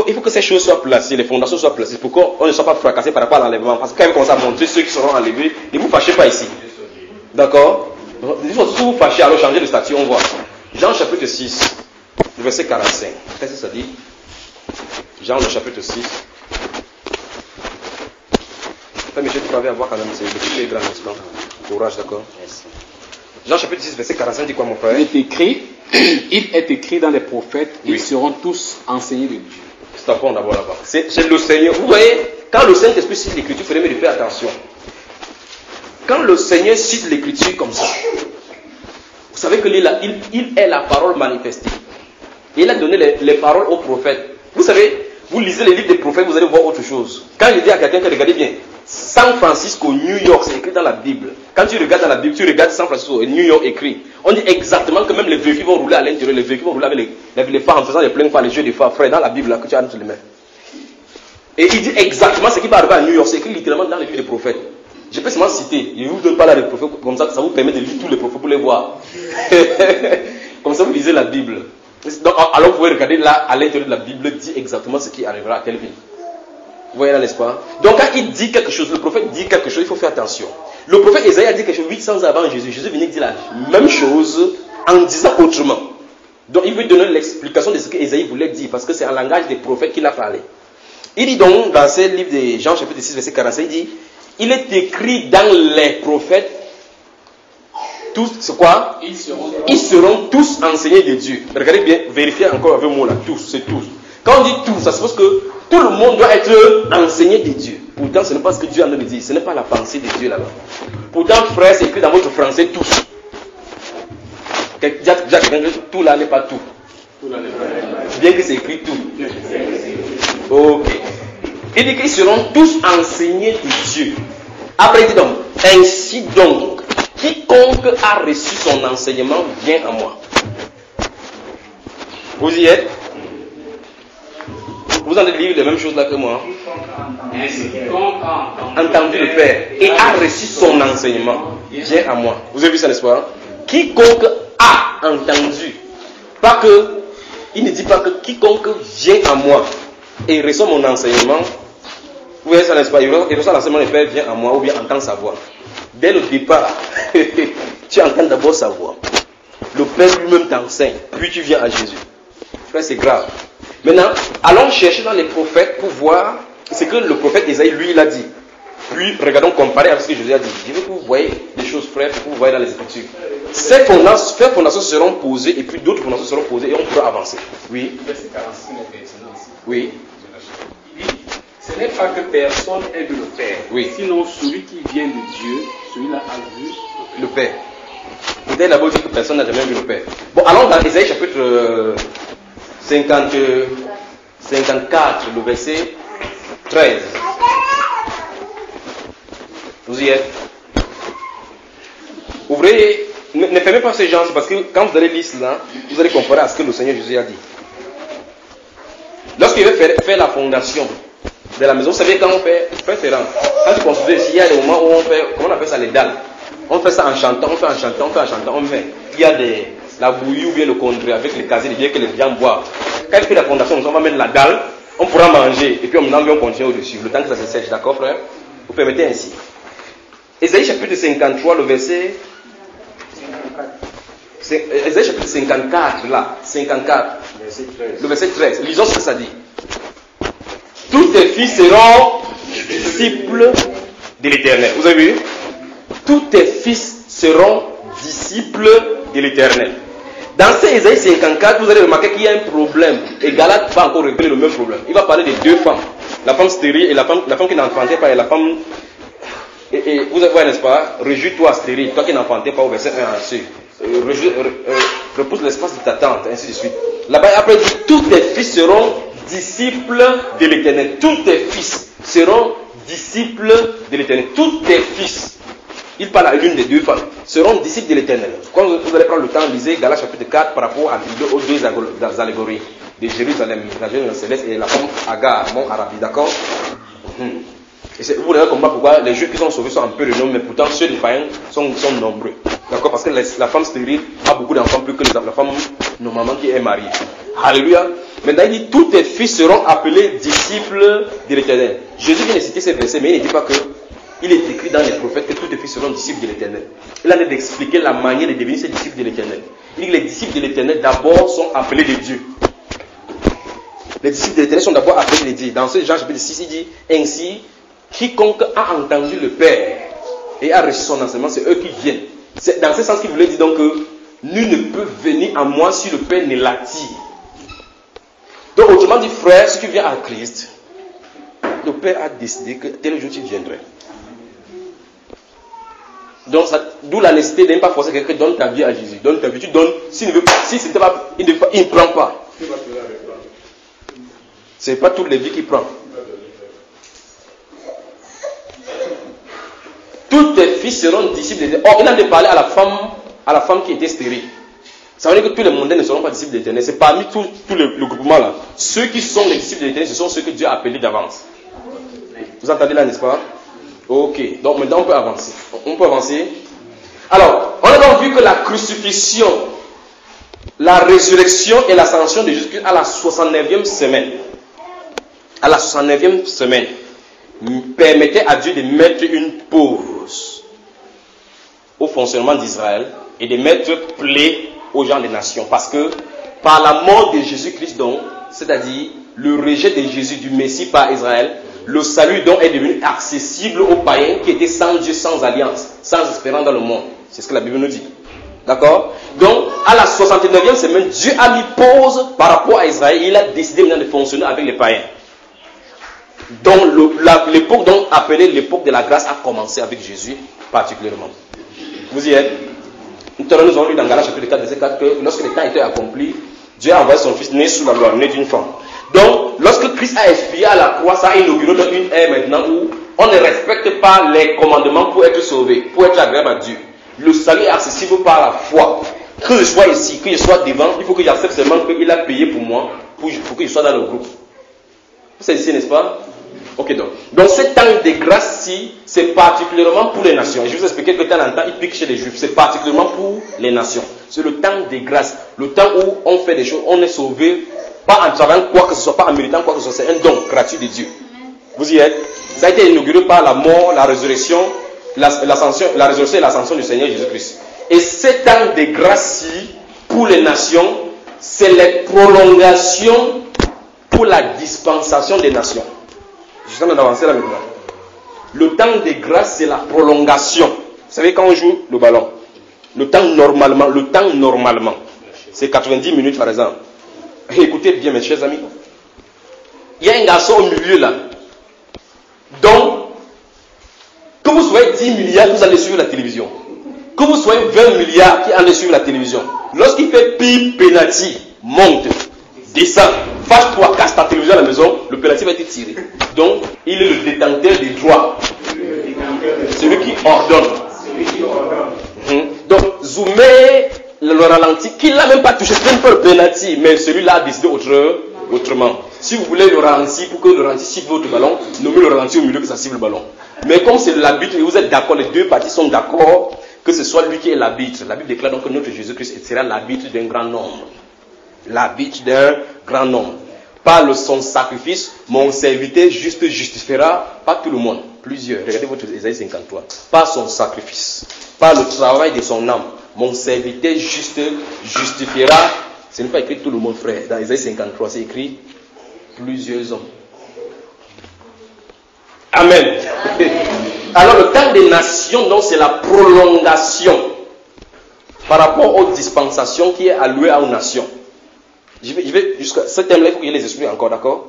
Il faut que ces choses soient placées, les fondations soient placées, pour qu'on ne soit pas fracassé par rapport à l'enlèvement. Parce que quand il commence à montrer ceux qui seront enlevés, ne vous fâchez pas ici. D'accord? Si vous fâchez, alors changez de statut, on voit. Jean chapitre 6, le verset 45. Qu'est-ce que ça dit? Jean le chapitre 6. Frère Michel, tu peux avoir quand même, c'est le petit grand instant. Courage, d'accord? Jean chapitre 6, verset 45 dit quoi, mon frère? Il est écrit dans les prophètes, ils seront tous enseignés de Dieu. Stoppons d'abord là-bas. C'est le Seigneur. Vous voyez, quand le Saint-Esprit cite l'Écriture, il faudrait me faire attention. Quand le Seigneur cite l'Écriture comme ça, vous savez que il est la parole manifestée. Et il a donné les paroles aux prophètes. Vous savez, vous lisez les livres des prophètes, vous allez voir autre chose. Quand il dit à quelqu'un que regardez bien, San Francisco, New York, c'est écrit dans la Bible. Quand tu regardes dans la Bible, tu regardes San Francisco et New York écrit. On dit exactement que même les véhicules vont rouler à l'intérieur, les véhicules vont rouler avec les phares en faisant les pleins phares, les jeux de phares, frère, dans la Bible là que tu as entre les mains. Et il dit exactement ce qui va arriver à New York, c'est écrit littéralement dans les livres des prophètes. Je peux seulement citer, je ne vous donne pas là les prophètes, comme ça vous permet de lire tous les prophètes pour les voir. Comme ça vous lisez la Bible. Donc, alors vous pouvez regarder là, à l'intérieur de la Bible, dit exactement ce qui arrivera à telle ville. Vous voyez là, n'est-ce pas? Donc quand il dit quelque chose, le prophète dit quelque chose, il faut faire attention. Le prophète Ésaïe a dit quelque chose 800 ans avant Jésus. Jésus venait dire la même chose en disant autrement. Donc il veut donner l'explication de ce que Ésaïe voulait dire, parce que c'est en langage des prophètes qu'il a parlé. Il dit donc dans ce livre de Jean chapitre 6 verset 45, il dit, il est écrit dans les prophètes, tous, c'est quoi? Ils seront tous enseignés de Dieu. Regardez bien, vérifiez encore avec moi là, tous, c'est tous. Quand on dit tous, ça suppose que tout le monde doit être enseigné de Dieu. Pourtant, ce n'est pas ce que Dieu a envie de dire, ce n'est pas la pensée de Dieu là-bas. Pourtant, frère, c'est écrit dans votre français tous. Tout là n'est pas tout. Bien que c'est écrit tout. Ok. Il dit qu'ils seront tous enseignés de Dieu. Après, il dit donc, ainsi donc, quiconque a reçu son enseignement vient à moi. Vous y êtes? Vous en êtes lire les mêmes choses là que moi. Entendu le Père et a reçu son enseignement vient à moi. Vous avez vu ça, n'est-ce pas? Quiconque a entendu. Pas que, il ne dit pas que quiconque vient à moi et reçoit mon enseignement. Vous voyez ça, n'est-ce pas? Il reçoit l'enseignement du Père, vient à moi ou bien entend sa voix. Dès le départ, tu entends d'abord sa voix. Le Père lui-même t'enseigne, puis tu viens à Jésus. Frère, c'est grave. Maintenant, allons chercher dans les prophètes pour voir ce que le prophète Ésaïe, lui, il a dit. Puis, regardons comparer avec ce que Jésus a dit. Je veux que vous voyez des choses, frères, que vous voyez dans les Écritures. Ces fondations seront posées, et puis d'autres fondations seront posées, et on pourra avancer. Oui. Oui. Ce n'est pas que personne ait vu le Père. Oui. Sinon, celui qui vient de Dieu, celui-là a vu le Père. Peut-être là-bas dit que personne n'a jamais vu le Père. Bon, allons dans Ésaïe chapitre 54, le verset 13. Vous y êtes? Ouvrez, ne fermez pas ces gens, parce que quand vous allez lire cela, vous allez comparer à ce que le Seigneur Jésus a dit. Lorsqu'il veut faire la fondation de la maison, vous savez, quand on fait ferrand, quand tu construis ici, il y a des moments où on fait, comment on appelle ça, les dalles. On fait ça en chantant, on met. Il y a la bouillie ou bien le condré avec les casiers de bière que les gens boivent. Quand il fait la fondation, on va mettre la dalle, on pourra manger, et puis on continue au-dessus, le temps que ça se sèche, d'accord frère? Vous permettez ainsi. Ésaïe chapitre 53, le verset... Ésaïe chapitre 54, là, 54, le verset 13. Lisons ce que ça dit. Tous tes fils seront disciples de l'Éternel. Vous avez vu? Tous tes fils seront disciples de l'Éternel. Dans ces Ésaïe 54, vous allez remarquer qu'il y a un problème. Et Galate va encore régler le même problème. Il va parler de deux femmes. La femme stérile et la femme qui n'enfantait pas et la femme... Et vous voyez, n'est-ce pas? Réjouis-toi stérile, toi qui n'enfantais pas au verset 1 ensuite. Repousse l'espace de ta tente, ainsi de suite. Là-bas, après, il dit, tous tes fils seront disciples de l'Éternel. Tous tes fils seront disciples de l'Éternel. Tous tes fils, il parle à l'une des deux femmes, seront disciples de l'Éternel. Quand vous allez prendre le temps, lisez Galates chapitre 4 par rapport aux deux allégories de Jérusalem, la Jérusalem céleste et la femme Agar, mon Arabie, d'accord? Et vous voyez comprendre pourquoi les Juifs qui sont sauvés sont un peu de nombre, mais pourtant ceux des païens sont nombreux. D'accord? Parce que la femme stérile a beaucoup d'enfants plus que la femme normalement qui est mariée. Alléluia. Maintenant il dit, tous tes fils seront appelés disciples de l'Éternel. Jésus vient de citer ces versets, mais il ne dit pas que il est écrit dans les prophètes que tous tes fils seront disciples de l'Éternel. Il a l'air d'expliquer la manière de devenir ces disciples de l'Éternel. Il dit que les disciples de l'Éternel d'abord sont appelés de Dieu. Les disciples de l'Éternel sont d'abord appelés de Dieu. Dans ce Jean chapitre 6, il dit ainsi, quiconque a entendu le Père et a reçu son enseignement, c'est eux qui viennent. C'est dans ce sens qu'il voulait dire donc que nul ne peut venir à moi si le Père ne l'attire. Donc autrement dit, frère, si tu viens à Christ, le Père a décidé que tel jour tu viendrais. Donc d'où la nécessité de ne pas forcer quelqu'un, donne ta vie à Jésus. Donne ta vie, tu donnes. S'il ne veut pas, si c'était pas, il ne prend pas. C'est pas toutes les vies qu'il prend. Tous tes fils seront disciples d'Éternel. Or, il a de parler à la femme qui était stérile. Ça veut dire que tous les mondains ne seront pas disciples d'Éternel. C'est parmi tout le groupement là. Ceux qui sont les disciples d'Éternel, ce sont ceux que Dieu a appelés d'avance. Vous entendez là, n'est-ce pas? Ok. Donc maintenant on peut avancer. Alors, on a donc vu que la crucifixion, la résurrection et l'ascension de Jésus-Christ à la 69e semaine. À la 69e semaine. permettait à Dieu de mettre une pause au fonctionnement d'Israël et de mettre plaie aux gens des nations. Parce que par la mort de Jésus-Christ, donc, c'est-à-dire le rejet de Jésus, du Messie par Israël, le salut donc est devenu accessible aux païens qui étaient sans Dieu, sans alliance, sans espérance dans le monde. C'est ce que la Bible nous dit. D'accord? Donc, à la 69e semaine, Dieu a mis pause par rapport à Israël. Il a décidé maintenant de fonctionner avec les païens. Donc, l'époque donc appelée l'époque de la grâce a commencé avec Jésus particulièrement. Vous y êtes? Nous avons lu dans Galates chapitre 4, verset 4 que lorsque le temps était accompli, Dieu a envoyé son fils né sous la loi, né d'une femme. Donc, lorsque Christ a expiré à la croix, ça a inauguré dans une ère maintenant où on ne respecte pas les commandements pour être sauvé, pour être agréable à Dieu. Le salut est accessible par la foi. Que je sois ici, que je sois devant, il faut que j'accepte seulement qu'il a payé pour moi, pour que je sois dans le groupe. C'est ici, n'est-ce pas? Ok, donc ce temps de grâce-ci, c'est particulièrement pour les nations. Et je vous expliquais que de temps en temps, il pique chez les Juifs. C'est particulièrement pour les nations. C'est le temps de grâce. Le temps où on fait des choses, on est sauvé, pas en travaillant quoi que ce soit, pas en méritant quoi que ce soit. C'est un don gratuit de Dieu. Vous y êtes? Ça a été inauguré par la mort, la résurrection, la résurrection et l'ascension du Seigneur Jésus-Christ. Et ce temps de grâce-ci, pour les nations, c'est les prolongations pour la dispensation des nations. Je suis en train d'avancer là maintenant. Le temps de grâce, c'est la prolongation. Vous savez, quand on joue le ballon, le temps normalement, c'est 90 minutes par exemple. Et écoutez bien mes chers amis. Il y a un garçon au milieu là. Donc, que vous soyez 10 milliards, vous allez suivre la télévision. Que vous soyez 20 milliards qui allez suivre la télévision. Lorsqu'il fait pire penalty, monte, descend, fâche-toi, casse ta télévision à la maison, le penalty va être tiré. Donc, il est le détenteur des droits. Celui qui ordonne. Donc, zoomer le ralenti, qui n'a même pas touché, c'est même pas le penalty, mais celui-là a décidé autrement. Si vous voulez le ralenti, pour que le ralenti cible votre ballon, nommez le ralenti au milieu que ça cible le ballon. Mais comme c'est l'arbitre et vous êtes d'accord, les deux parties sont d'accord, que ce soit lui qui est l'arbitre. La Bible déclare donc que notre Jésus-Christ sera l'arbitre d'un grand nombre. L'arbitre d'un grand nombre. Par son sacrifice, mon serviteur juste justifiera, pas tout le monde, plusieurs. Regardez votre Ésaïe 53. Par son sacrifice, par le travail de son âme, mon serviteur juste justifiera. Ce n'est pas écrit tout le monde, frère. Dans Ésaïe 53, c'est écrit plusieurs hommes. Amen. Alors le temps des nations, donc c'est la prolongation par rapport aux dispensations qui est allouée aux nations. Je vais jusqu'à ce thème-là, il faut que je les explique encore, d'accord?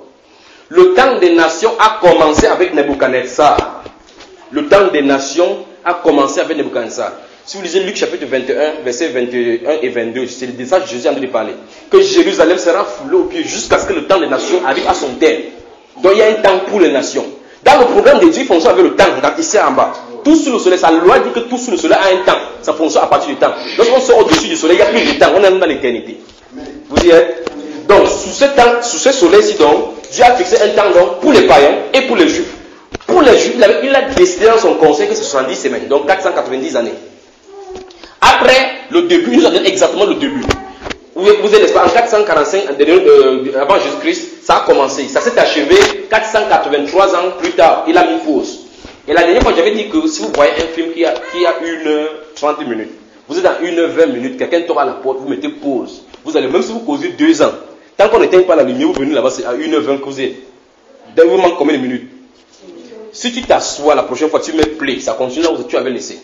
Le temps des nations a commencé avec Nebuchadnezzar. Le temps des nations a commencé avec Nebuchadnezzar. Si vous lisez Luc chapitre 21, versets 21 et 22, c'est de ça que Jésus est en train de parler. Que Jérusalem sera foulée aux pieds jusqu'à ce que le temps des nations arrive à son terme. Donc il y a un temps pour les nations. Dans le programme de Dieu, il fonctionne avec le temps, ici en bas. Tout sous le soleil, sa loi dit que tout sous le soleil a un temps. Ça fonctionne à partir du temps. Lorsqu'on sort au-dessus du soleil, il n'y a plus de temps. On est dans l'éternité. Vous y êtes? Donc, sous ce soleil-ci, donc, Dieu a fixé un temps donc, pour les païens et pour les juifs. Pour les juifs, il a décidé dans son conseil que c'est 70 semaines, donc 490 années. Après le début, il nous a donné exactement le début. Vous êtes, n'est-ce pas, en 445, avant Jésus-Christ, ça a commencé. Ça s'est achevé 483 ans plus tard. Il a mis pause. Et la dernière fois, j'avais dit que si vous voyez un film qui a 1h30 minutes, vous êtes à 1h20 minutes, quelqu'un tombe à la porte, vous mettez pause. Vous allez, même si vous causez 2 ans, tant qu'on n'éteint pas la lumière, vous venez là-bas, c'est à 1h20 que vous êtes. Donc, vous manque combien de minutes? Si tu t'assois la prochaine fois, tu mets play, ça continue là où tu avais laissé.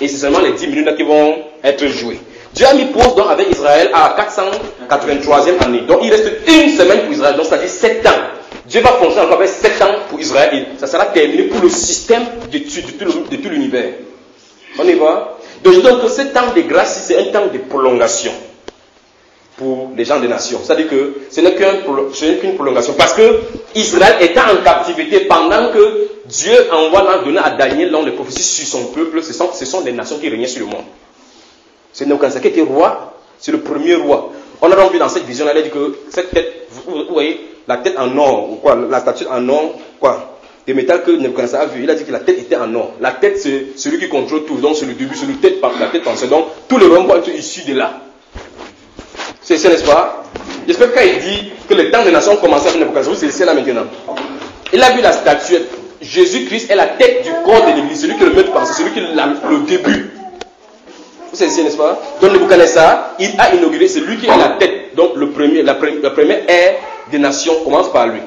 Et c'est seulement les 10 minutes là qui vont être jouées. Dieu a mis pause donc avec Israël à 483e année. Donc il reste une semaine pour Israël, donc c'est-à-dire 7 ans. Dieu va fonctionner encore avec 7 ans pour Israël et ça sera terminé pour le système d'études de tout l'univers. On y va? Donc je dis que ce temps de grâce, c'est un temps de prolongation pour les gens des nations. C'est-à-dire que ce n'est qu'une prolongation. Parce que Israël était en captivité pendant que Dieu envoie donner à Daniel dans les prophéties sur son peuple. Ce sont les nations qui régnaient sur le monde. C'est Nebuchadnezzar qui était roi. C'est le premier roi. On a donc vu dans cette vision-là, il a dit que cette tête, vous voyez, la tête en or, ou quoi, la statue en or, quoi, des métals que Nebuchadnezzar a vu. Il a dit que la tête était en or. La tête, c'est celui qui contrôle tout. Donc c'est le début, c'est la tête pensée. Donc tous les rois sont issus de là. C'est ça, n'est-ce pas? J'espère que quand il dit que le temps des nations commençait avec Nebuchadnezzar, vous c'est là maintenant. Il a vu la statuette. Jésus-Christ est la tête du corps de l'Église, celui qui est le maître pensée, celui qui est le début. Vous savez, n'est-ce pas? Donc Nebuchadnezzar, il a inauguré, c'est lui qui est la tête. Donc la première ère des nations commence par lui.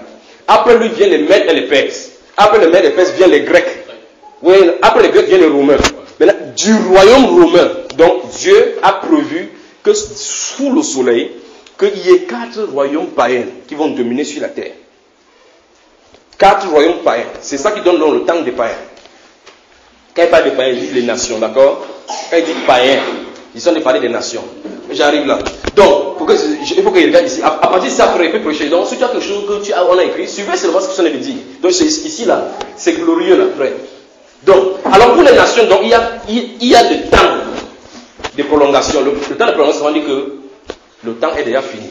Après lui viennent les Mèdes et les Perses. Après les Mèdes et les Perses viennent les Grecs. Oui, après les Grecs viennent les Romains. Maintenant, du royaume romain, donc Dieu a prévu que sous le soleil, qu'il y ait 4 royaumes païens qui vont dominer sur la terre. 4 royaumes païens. C'est ça qui donne le temps des païens. Quand il parle des païens, il dit les nations, d'accord? Quand il dit païens, ils sont de parler des nations. J'arrive là. Donc, il faut qu'il regarde ici. À partir de ça, après, il peut prêcher. Donc, si tu as quelque chose que on a écrit, suivez seulement ce que je viens de dire. Donc, c'est ici, là. C'est glorieux, là, après. Donc, alors pour les nations, donc, il y a le temps de prolongation. Le temps de prolongation, on dit que le temps est déjà fini.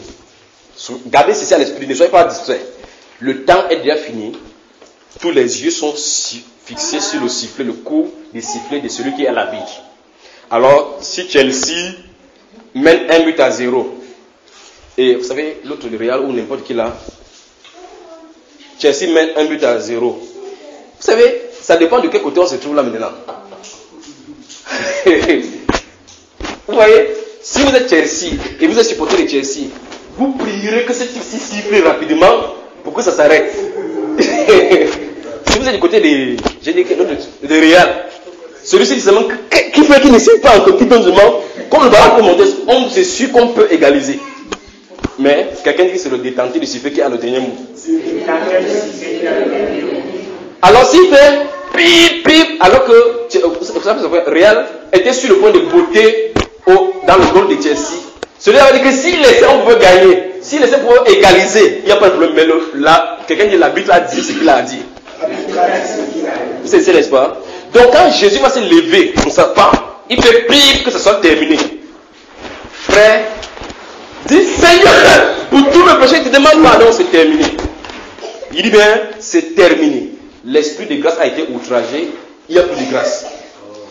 Gardez ceci à l'esprit, ne soyez pas distraits. Le temps est déjà fini. Tous les yeux sont fixés sur le sifflet, le coup des sifflets de celui qui est à la bille. Alors, si Chelsea mène 1-0, et vous savez, l'autre, le Real ou n'importe qui là, Chelsea mène 1-0. Vous savez, ça dépend de quel côté on se trouve là maintenant. Vous voyez, si vous êtes Chelsea et vous êtes supporter de Chelsea, vous prierez que cette ici siffle rapidement pour que ça s'arrête. Si vous êtes du côté de Real, celui-ci dit seulement qui fait qu'il ne siffle pas encore, qui donne seulement, comme le ballon peut monter, on c'est sûr qu'on peut égaliser. Mais quelqu'un dit que c'est le détenteur du sifflet qui a le dernier mot. Alors s'il fait pip pip, alors que vous savez, Real était sur le point de botter dans le goal de Chelsea. Celui-là va dire que s'il laissait, on peut gagner. S'il laissait pour égaliser, il n'y a pas de problème. Mais là, quelqu'un dit l'arbitre a dit ce qu'il a dit. C'est n'est-ce pas? Donc quand Jésus va se lever comme ça, il fait pip que ça soit terminé. Frère, dis Seigneur, pour tout le péché, tu demandes pardon, c'est terminé. Il dit bien, c'est terminé. L'esprit de grâce a été outragé, il n'y a plus de grâce.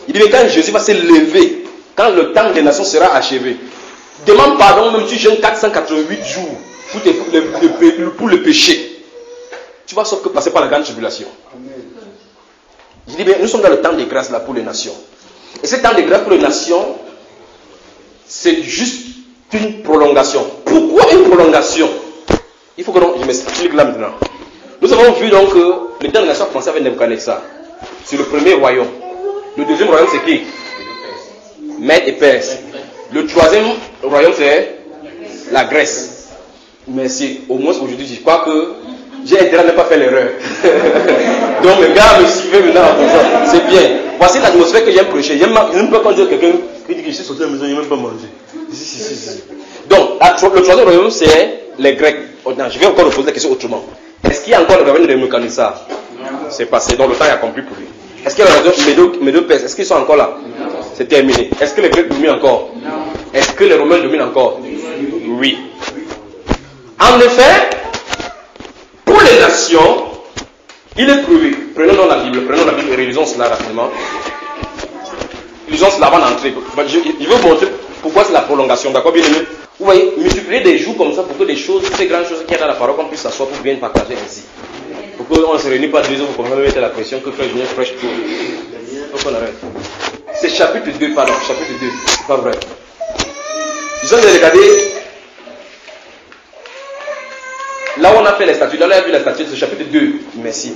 Il dit bien, quand Jésus va se lever, quand le temps des nations sera achevé, demande pardon même si tu jeûnes 488 jours pour le péché. Tu vas sauf que passer par la grande tribulation. Je dis bien, nous sommes dans le temps de grâce là pour les nations. Et ce temps de grâce pour les nations, c'est juste une prolongation. Pourquoi une prolongation? Il faut que je m'explique là maintenant. Nous avons vu donc que le temps de nation a commencé avec Nebuchadnezzar. C'est le premier royaume. Le deuxième royaume c'est qui? Mèdes et Perses. Le troisième royaume c'est la Grèce. Merci. Au moins aujourd'hui je crois que j'ai intérêt à ne pas faire l'erreur. Donc mes gars me suivez maintenant comme ça. C'est bien. Voici l'atmosphère que j'aime prêcher. Je n'aime pas quand quelqu'un qui dit que je suis sorti de la maison, il n'a même pas mangé. Si. Donc le troisième royaume c'est les Grecs. Je vais encore poser la question autrement. Est-ce qu'il y a encore le royaume de Nebuchadnezzar? C'est passé, donc le temps est accompli pour lui. Est-ce qu'il y a le royaume mes deux Perses? Est-ce qu'ils sont encore là? C'est terminé. Est-ce que les Grecs dominent encore? Est-ce que les Romains dominent encore? Oui. En effet, pour les nations, il est prouvé. Prenons la Bible et réalisons cela rapidement. Lisons cela avant d'entrer. Je vais vous montrer pourquoi c'est la prolongation. D'accord, bien aimé? Vous voyez, multiplier des jours comme ça pour que des choses, ces grandes choses qu'il y a dans la parole, qu'on puisse s'asseoir pour bien partager ainsi. Pour qu'on ne se réunisse pas 2 heures, vous commencez à mettre la pression que frère Julien prêche tout. Donc on arrête. C'est chapitre 2, pardon, chapitre 2. C'est pas vrai. Ils ont regardé. Là où on a fait les statuts, là où on a vu les statuts, c'est chapitre 2. Merci.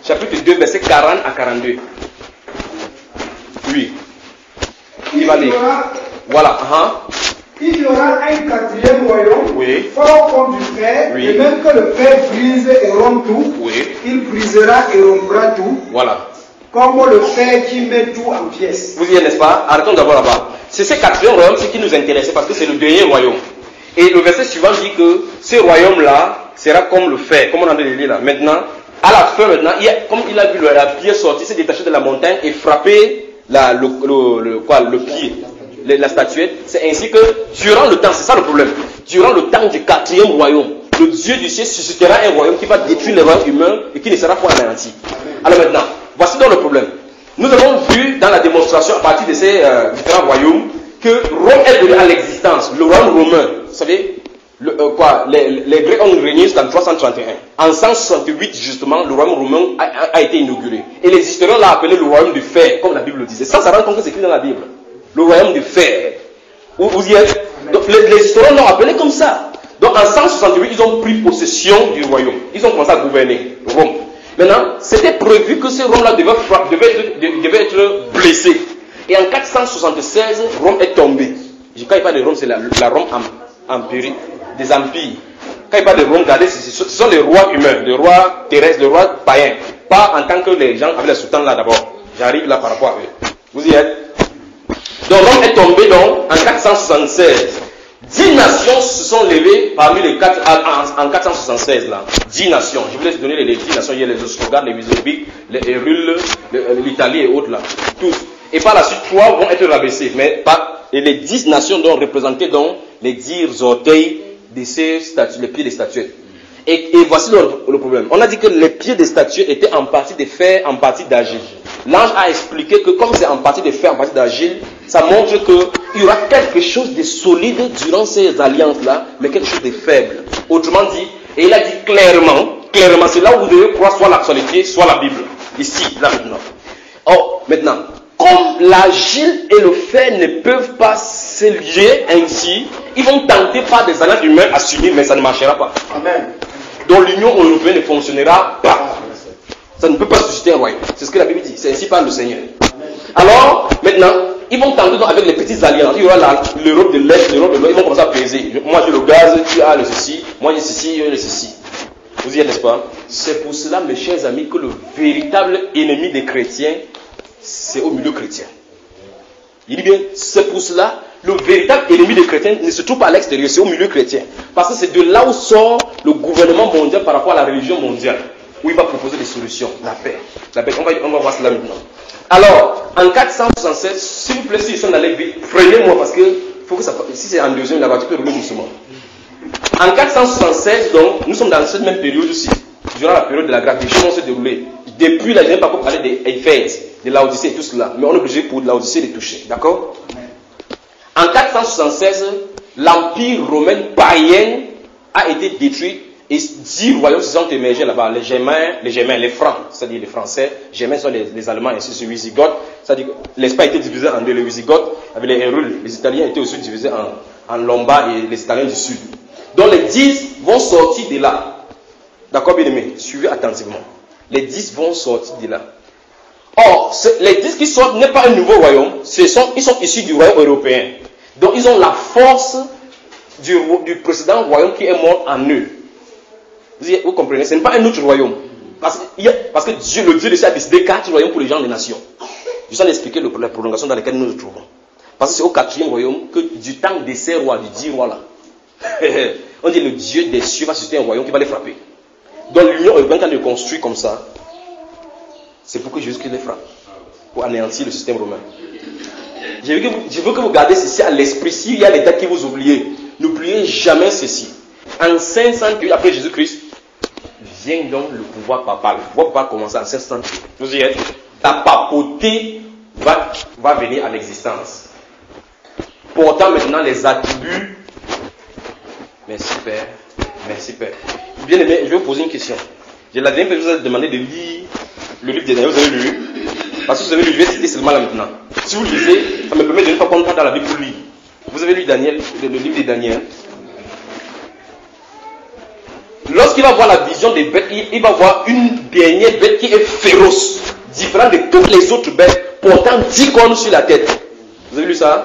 Chapitre 2, verset 40 à 42. Oui. Il va lire. Voilà. Il y aura un quatrième royaume, oui, fort comme du fer, oui, et même que le fer brise et rompt tout, oui, il brisera et rompra tout, voilà, comme le fer qui met tout en pièces. Vous y êtes, n'est-ce pas? Arrêtons d'abord là-bas. C'est ce quatrième royaume qui nous intéressait parce que c'est le dernier royaume. Et le verset suivant dit que ce royaume-là sera comme le fer, comme on a dit là. Maintenant, à la fin, comme il a vu la pierre sortir, s'est détaché de la montagne et frapper le pied. La statuette, c'est ainsi que durant le temps, c'est ça le problème, durant le temps du quatrième royaume, le Dieu du ciel suscitera un royaume qui va détruire les royaumes humains et qui ne sera pas anéanti. Alors maintenant, voici donc le problème. Nous avons vu dans la démonstration à partir de ces différents royaumes que Rome est venu à l'existence, le royaume romain, vous savez, les Grecs ont régné jusqu'en 331. En 168, justement, le royaume romain a été inauguré. Et les historiens l'ont appelé le royaume du fer, comme la Bible le disait. Ça rend compte que c'est écrit dans la Bible. Le royaume du fer. Vous y êtes? Donc, les historiens l'ont appelé comme ça. Donc en 168, ils ont pris possession du royaume. Ils ont commencé à gouverner Rome. Maintenant, c'était prévu que ce Rome-là devait être blessé. Et en 476, Rome est tombée. Quand il parle de Rome, c'est la Rome empirique, des empires. Quand il parle de Rome, regardez, ce sont les rois humains, les rois terrestres, les rois païens. Pas en tant que les gens avec les sultans là d'abord. J'arrive là par rapport à eux. Vous y êtes? Donc Rome est tombée donc en 476. 10 nations se sont levées parmi les 4 en 476 là. 10 nations. Je vous laisse donner les 10 nations. Il y a les Ostrogoths, les Wisigoths, les Hérules, l'Italie et autres là. Tous. Et par la suite, 3 vont être rabaissés. Mais et les 10 nations donc représentées dans les 10 orteils de ces statues, les pieds des statuettes. Et voici le problème. On a dit que les pieds des statues étaient en partie de fer, en partie d'argile. L'ange a expliqué que comme c'est en partie de fer, en partie d'argile, ça montre qu'il y aura quelque chose de solide durant ces alliances-là, mais quelque chose de faible. Autrement dit, et il a dit clairement, c'est là où vous devez croire soit l'actualité, soit la Bible. Ici, là maintenant. Or, maintenant, comme l'argile et le fer ne peuvent pas se lier ainsi, ils vont tenter par des alliances humaines à s'unir, mais ça ne marchera pas. Amen. Donc l'union européenne ne fonctionnera pas. Ça ne peut pas susciter un royaume. C'est ce que la Bible dit. C'est ainsi par le Seigneur. Alors, maintenant, ils vont tenter donc avec les petites alliances. Il y aura l'Europe de l'Est, l'Europe de l'Ouest. Ils vont commencer à peser. Moi j'ai le gaz, tu as le ceci, moi j'ai ceci, le ceci. Vous y êtes, n'est-ce pas? C'est pour cela, mes chers amis, que le véritable ennemi des chrétiens, c'est au milieu chrétien. Il dit bien, c'est pour cela, le véritable ennemi des chrétiens ne se trouve pas à l'extérieur, c'est au milieu chrétien. Parce que c'est de là où sort le gouvernement mondial par rapport à la religion mondiale, où il va proposer des solutions, la paix. On va voir cela maintenant. Alors, en 476, s'il vous plaît, si ils sont allés vite, freinez-moi parce que, faut que ça, si c'est en deuxième, la voiture peut rouler doucement. En 476, donc, nous sommes dans cette même période aussi, durant la période de la grâce, les choses vont se dérouler. Depuis la dernière fois, on parlait des Éphèses, de l'Odyssée et tout cela, mais on est obligé pour l'Odyssée de toucher, d'accord? En 476, l'empire romain païen a été détruit et 10 royaumes se sont émergés là-bas. Les Germains, les Francs, c'est-à-dire les Français, les Germains sont les Allemands, ainsi de suite, les Wisigoths, c'est-à-dire que l'Espagne a été divisée en deux, les Wisigoths avec les Hérules, les Italiens étaient aussi divisés en Lombards et les Italiens du Sud. Donc les 10 vont sortir de là. D'accord, bien aimé? Suivez attentivement. Les 10 vont sortir de là. Or, les 10 qui sortent n'est pas un nouveau royaume, ils sont issus du royaume européen. Donc ils ont la force du précédent royaume qui est mort en eux. Vous comprenez? Ce n'est pas un autre royaume. Parce que Dieu, le Dieu de ciel a décidé 4 royaumes pour les gens des nations. Je vais expliquer la prolongation dans laquelle nous nous trouvons. Parce que c'est au 4e royaume que du temps de ces rois, du 10 rois là, on dit le Dieu des cieux va susciter un royaume qui va les frapper. Donc l'Union européenne, quand elle est construite comme ça, c'est pour que Jésus-Christ les frappe, pour anéantir le système romain. Je veux que vous gardez ceci à l'esprit. S'il y a les dates que vous oubliez, n'oubliez jamais ceci. En 508 après Jésus-Christ, vient donc le pouvoir papal. Le pouvoir papal commence en 508. Vous y êtes? La papauté va venir à l'existence. Portant maintenant les attributs. Merci Père. Merci Père. Bien aimé, je vais vous poser une question. La dernière fois, je vous ai demandé de lire le livre des Daniel. Vous avez lu? Parce que vous avez lu, je vais citer seulement là maintenant. Si vous lisez, ça me permet de ne pas prendre dans la Bible pour lire. Vous avez lu Daniel, le livre de Daniel. Lorsqu'il va voir la vision des bêtes, il va voir une dernière bête qui est féroce, différente de toutes les autres bêtes, portant 10 cornes sur la tête. Vous avez lu ça?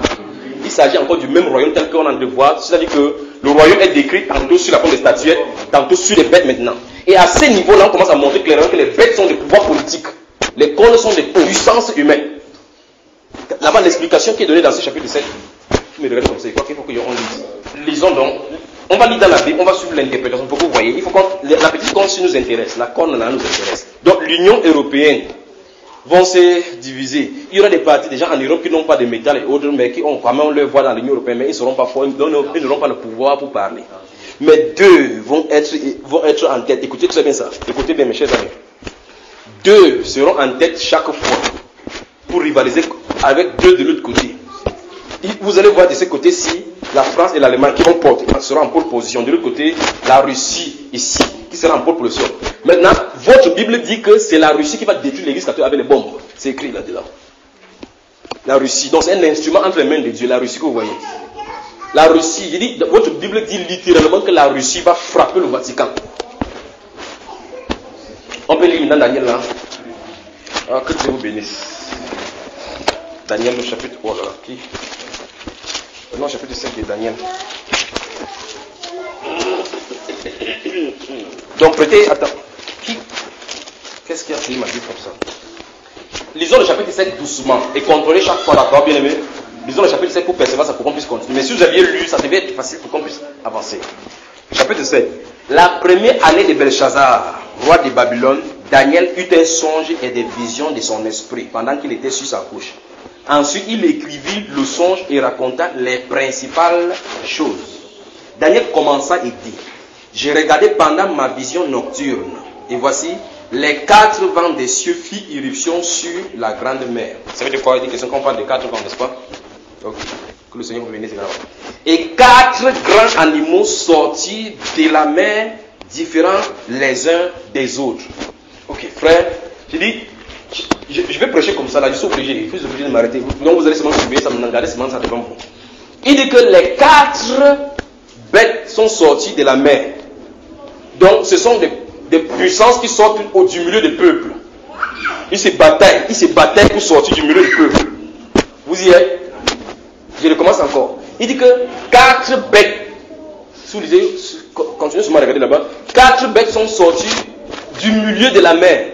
Il s'agit encore du même royaume tel qu'on a de voir. C'est-à-dire que le royaume est décrit tantôt sur la forme des statuettes, tantôt sur les bêtes maintenant. Et à ce niveau-là, on commence à montrer clairement que les bêtes sont des pouvoirs politiques. Les cornes sont des puissances humaines. Là-bas, l'explication qui est donnée dans ce chapitre 7, je me regarde comme ça, il faut qu'on lise. Lisons donc. On va lire dans la Bible, on va suivre l'interprétation pour que vous voyez. Il faut la petite corne nous intéresse, la corne là nous intéresse. Donc l'Union européenne vont se diviser. Il y aura des partis, des gens en Europe qui n'ont pas de métal et autres, mais qui ont quand même on le voit dans l'Union européenne, mais ils ne seront pas forts, ils n'auront pas le pouvoir pour parler. Mais 2 vont être en tête. Écoutez très bien ça. Écoutez bien mes chers amis. 2 seront en tête chaque fois pour rivaliser avec 2 de l'autre côté. Vous allez voir de ce côté-ci la France et l'Allemagne qui seront en pole position. De l'autre côté, la Russie ici, qui sera en pole position. Maintenant, votre Bible dit que c'est la Russie qui va détruire l'église catholique avec les bombes. C'est écrit là-dedans. La Russie. Donc c'est un instrument entre les mains de Dieu, la Russie que vous voyez. La Russie, votre Bible dit littéralement que la Russie va frapper le Vatican. On peut lire dans Daniel là. Ah, que Dieu vous bénisse. Daniel, le chapitre. Oh là là, qui? Non, chapitre 5 de Daniel. Donc, prêtez. Attends. Qui? Qu'est-ce qui a fait ma vie comme ça? Lisons le chapitre 7 doucement et contrôlez chaque fois la parole, bien aimé. Lisons le chapitre 7 pour percevoir ça, pour qu'on puisse continuer. Mais si vous aviez lu, ça devait être facile pour qu'on puisse avancer. Chapitre 7. La première année de Belshazzar, roi de Babylone, Daniel eut un songe et des visions de son esprit pendant qu'il était sur sa couche. Ensuite, il écrivit le songe et raconta les principales choses. Daniel commença et dit, j'ai regardé pendant ma vision nocturne, et voici, les 4 vents des cieux firent irruption sur la grande mer. Ça veut dire quoi? Il dit qu'on parle de 4 vents, n'est-ce pas? Donc, que le Seigneur vous bénisse. Et 4 grands animaux sortis de la mer, différents les uns des autres. Ok, frère, j'ai dit, je vais prêcher comme ça, là, je suis obligé, je suis obligé de m'arrêter. Donc vous allez seulement suivre, ça me regarder seulement ça devant vous. Il dit que les 4 bêtes sont sorties de la mer. Donc ce sont des puissances qui sortent du milieu des peuples. Ils se bataillent pour sortir du milieu du peuple. Vous y êtes? Je recommence encore. Il dit que 4 bêtes, si vous lisez, continuez seulement à regarder là-bas, 4 bêtes sont sorties du milieu de la mer.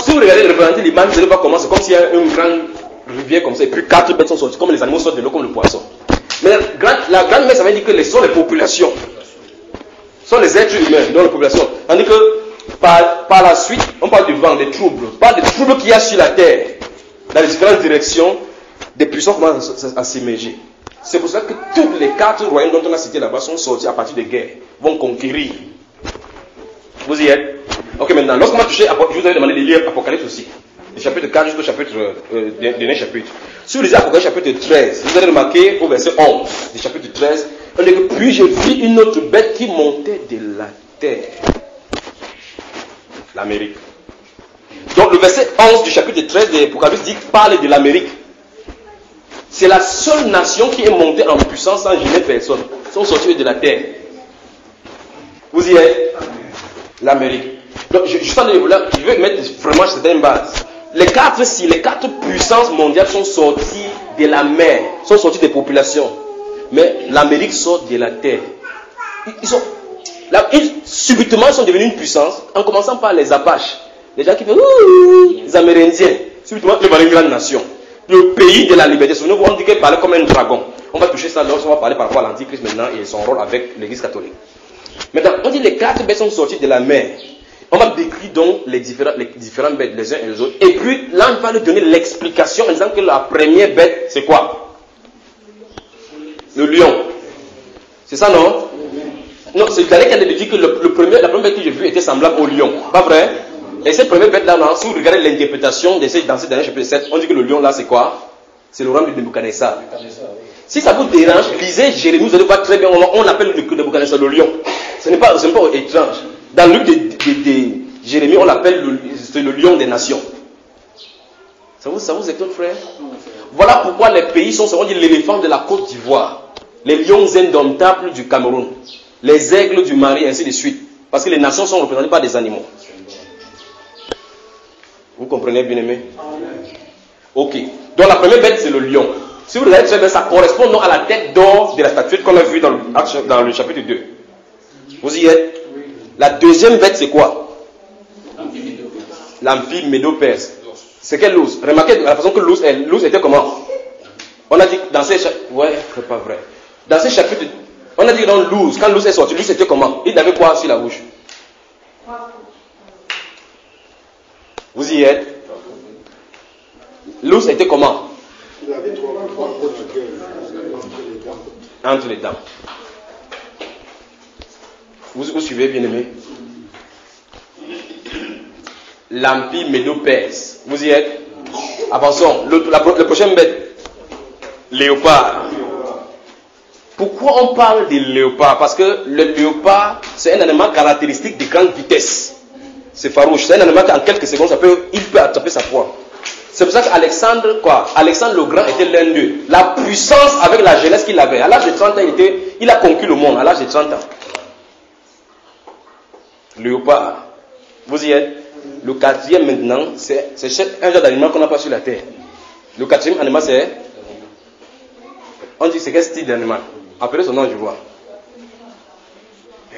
Si vous regardez représenter l'image, vous allez voir comment c'est comme s'il y a une grande rivière comme ça, et puis 4 bêtes sont sorties, comme les animaux sortent de l'eau, comme le poisson. Mais la grande mer, ça veut dire que ce sont les populations. Ce sont les êtres humains dans la population. Tandis que par la suite, on parle du vent, des troubles. On parle des troubles qu'il y a sur la terre, dans les différentes directions, des puissances commencent à s'émerger. C'est pour ça que tous les 4 royaumes dont on a cité là-bas sont sortis à partir de guerres, vont conquérir. Vous y êtes? Ok, maintenant, lorsqu'on va toucher, je vous avais demandé de lire Apocalypse aussi. Du chapitre 4 jusqu'au chapitre, dernier chapitre. Si vous lisez Apocalypse chapitre 13, vous allez remarquer au verset 11 du chapitre 13, on dit que puis je vis une autre bête qui montait de la terre. L'Amérique. Donc le verset 11 du chapitre 13 de l'Apocalypse parle de l'Amérique. C'est la seule nation qui est montée en puissance sans gêner personne. Ils sont sortis de la terre. Vous y êtes? L'Amérique. Donc je vais mettre vraiment certaines bases. Les 4 puissances mondiales sont sorties de la mer, sont sorties des populations. Mais l'Amérique sort de la terre. Subitement, ils sont devenus une puissance, en commençant par les Apaches. Les gens qui font les Amérindiens. Subitement, ils deviennent une grande nation. Le pays de la liberté. Souvenez-vous, on dit qu'elle parlait comme un dragon. On va toucher ça lorsqu'on va parler par rapport à l'Antichrist maintenant et son rôle avec l'Église catholique. Maintenant, on dit les 4 bêtes sont sorties de la mer. On va décrire donc les différentes bêtes les uns et les autres. Et puis, là, on va leur donner l'explication en disant que la première bête, c'est quoi? Le lion. C'est ça, non? Non, c'est Daniel qui a dit que la première bête que j'ai vue était semblable au lion. Pas vrai? Et cette première bête-là, si vous regardez l'interprétation dans ce dernier chapitre 7, on dit que le lion là, c'est quoi? C'est le royaume de Nebuchadnezzar. Si ça vous dérange, lisez Jérémie, vous allez voir très bien, on appelle Nebuchadnezzar le lion. Ce n'est pas étrange. Dans le livre de Jérémie, on l'appelle le lion des nations. Ça vous étonne, frère? Voilà pourquoi les pays sont, on dit, l'éléphant de la Côte d'Ivoire, les lions indomptables du Cameroun, les aigles du Mali, ainsi de suite. Parce que les nations sont représentées par des animaux. Vous comprenez, bien aimé? Ok. Donc la première bête, c'est le lion. Si vous regardez très bien, ça correspond donc à la tête d'or de la statuette qu'on a vue dans le chapitre 2. Vous y êtes? La deuxième bête, c'est quoi? L'Empire Médo-Perse. C'est quelle l'os? Remarquez la façon que l'os était comment? On a dit dans ces chapitres. Ouais, c'est pas vrai. Dans ces chapitres, on a dit dans l'os, quand l'os est sorti, l'os était comment? Il avait quoi sur la bouche? Vous y êtes? L'os était comment? Il avait 3 entre les dents. Vous suivez, bien aimé? L'Empire Médo-Perse. Vous y êtes? Avançons. La prochaine bête. Léopard. Pourquoi on parle des léopards? Parce que le léopard, c'est un animal caractéristique de grande vitesse. C'est farouche. C'est un animal qui, en quelques secondes, il peut attraper sa proie. C'est pour ça qu'Alexandre le Grand était l'un d'eux. La puissance avec la jeunesse qu'il avait. À l'âge de 30 ans, il a conquis le monde. À l'âge de 30 ans. Léopard. Vous y êtes? Le quatrième maintenant, c'est un genre d'animal qu'on n'a pas sur la terre. Le quatrième animal, c'est... On dit c'est quel style d'animal? Appelez son nom, je vois.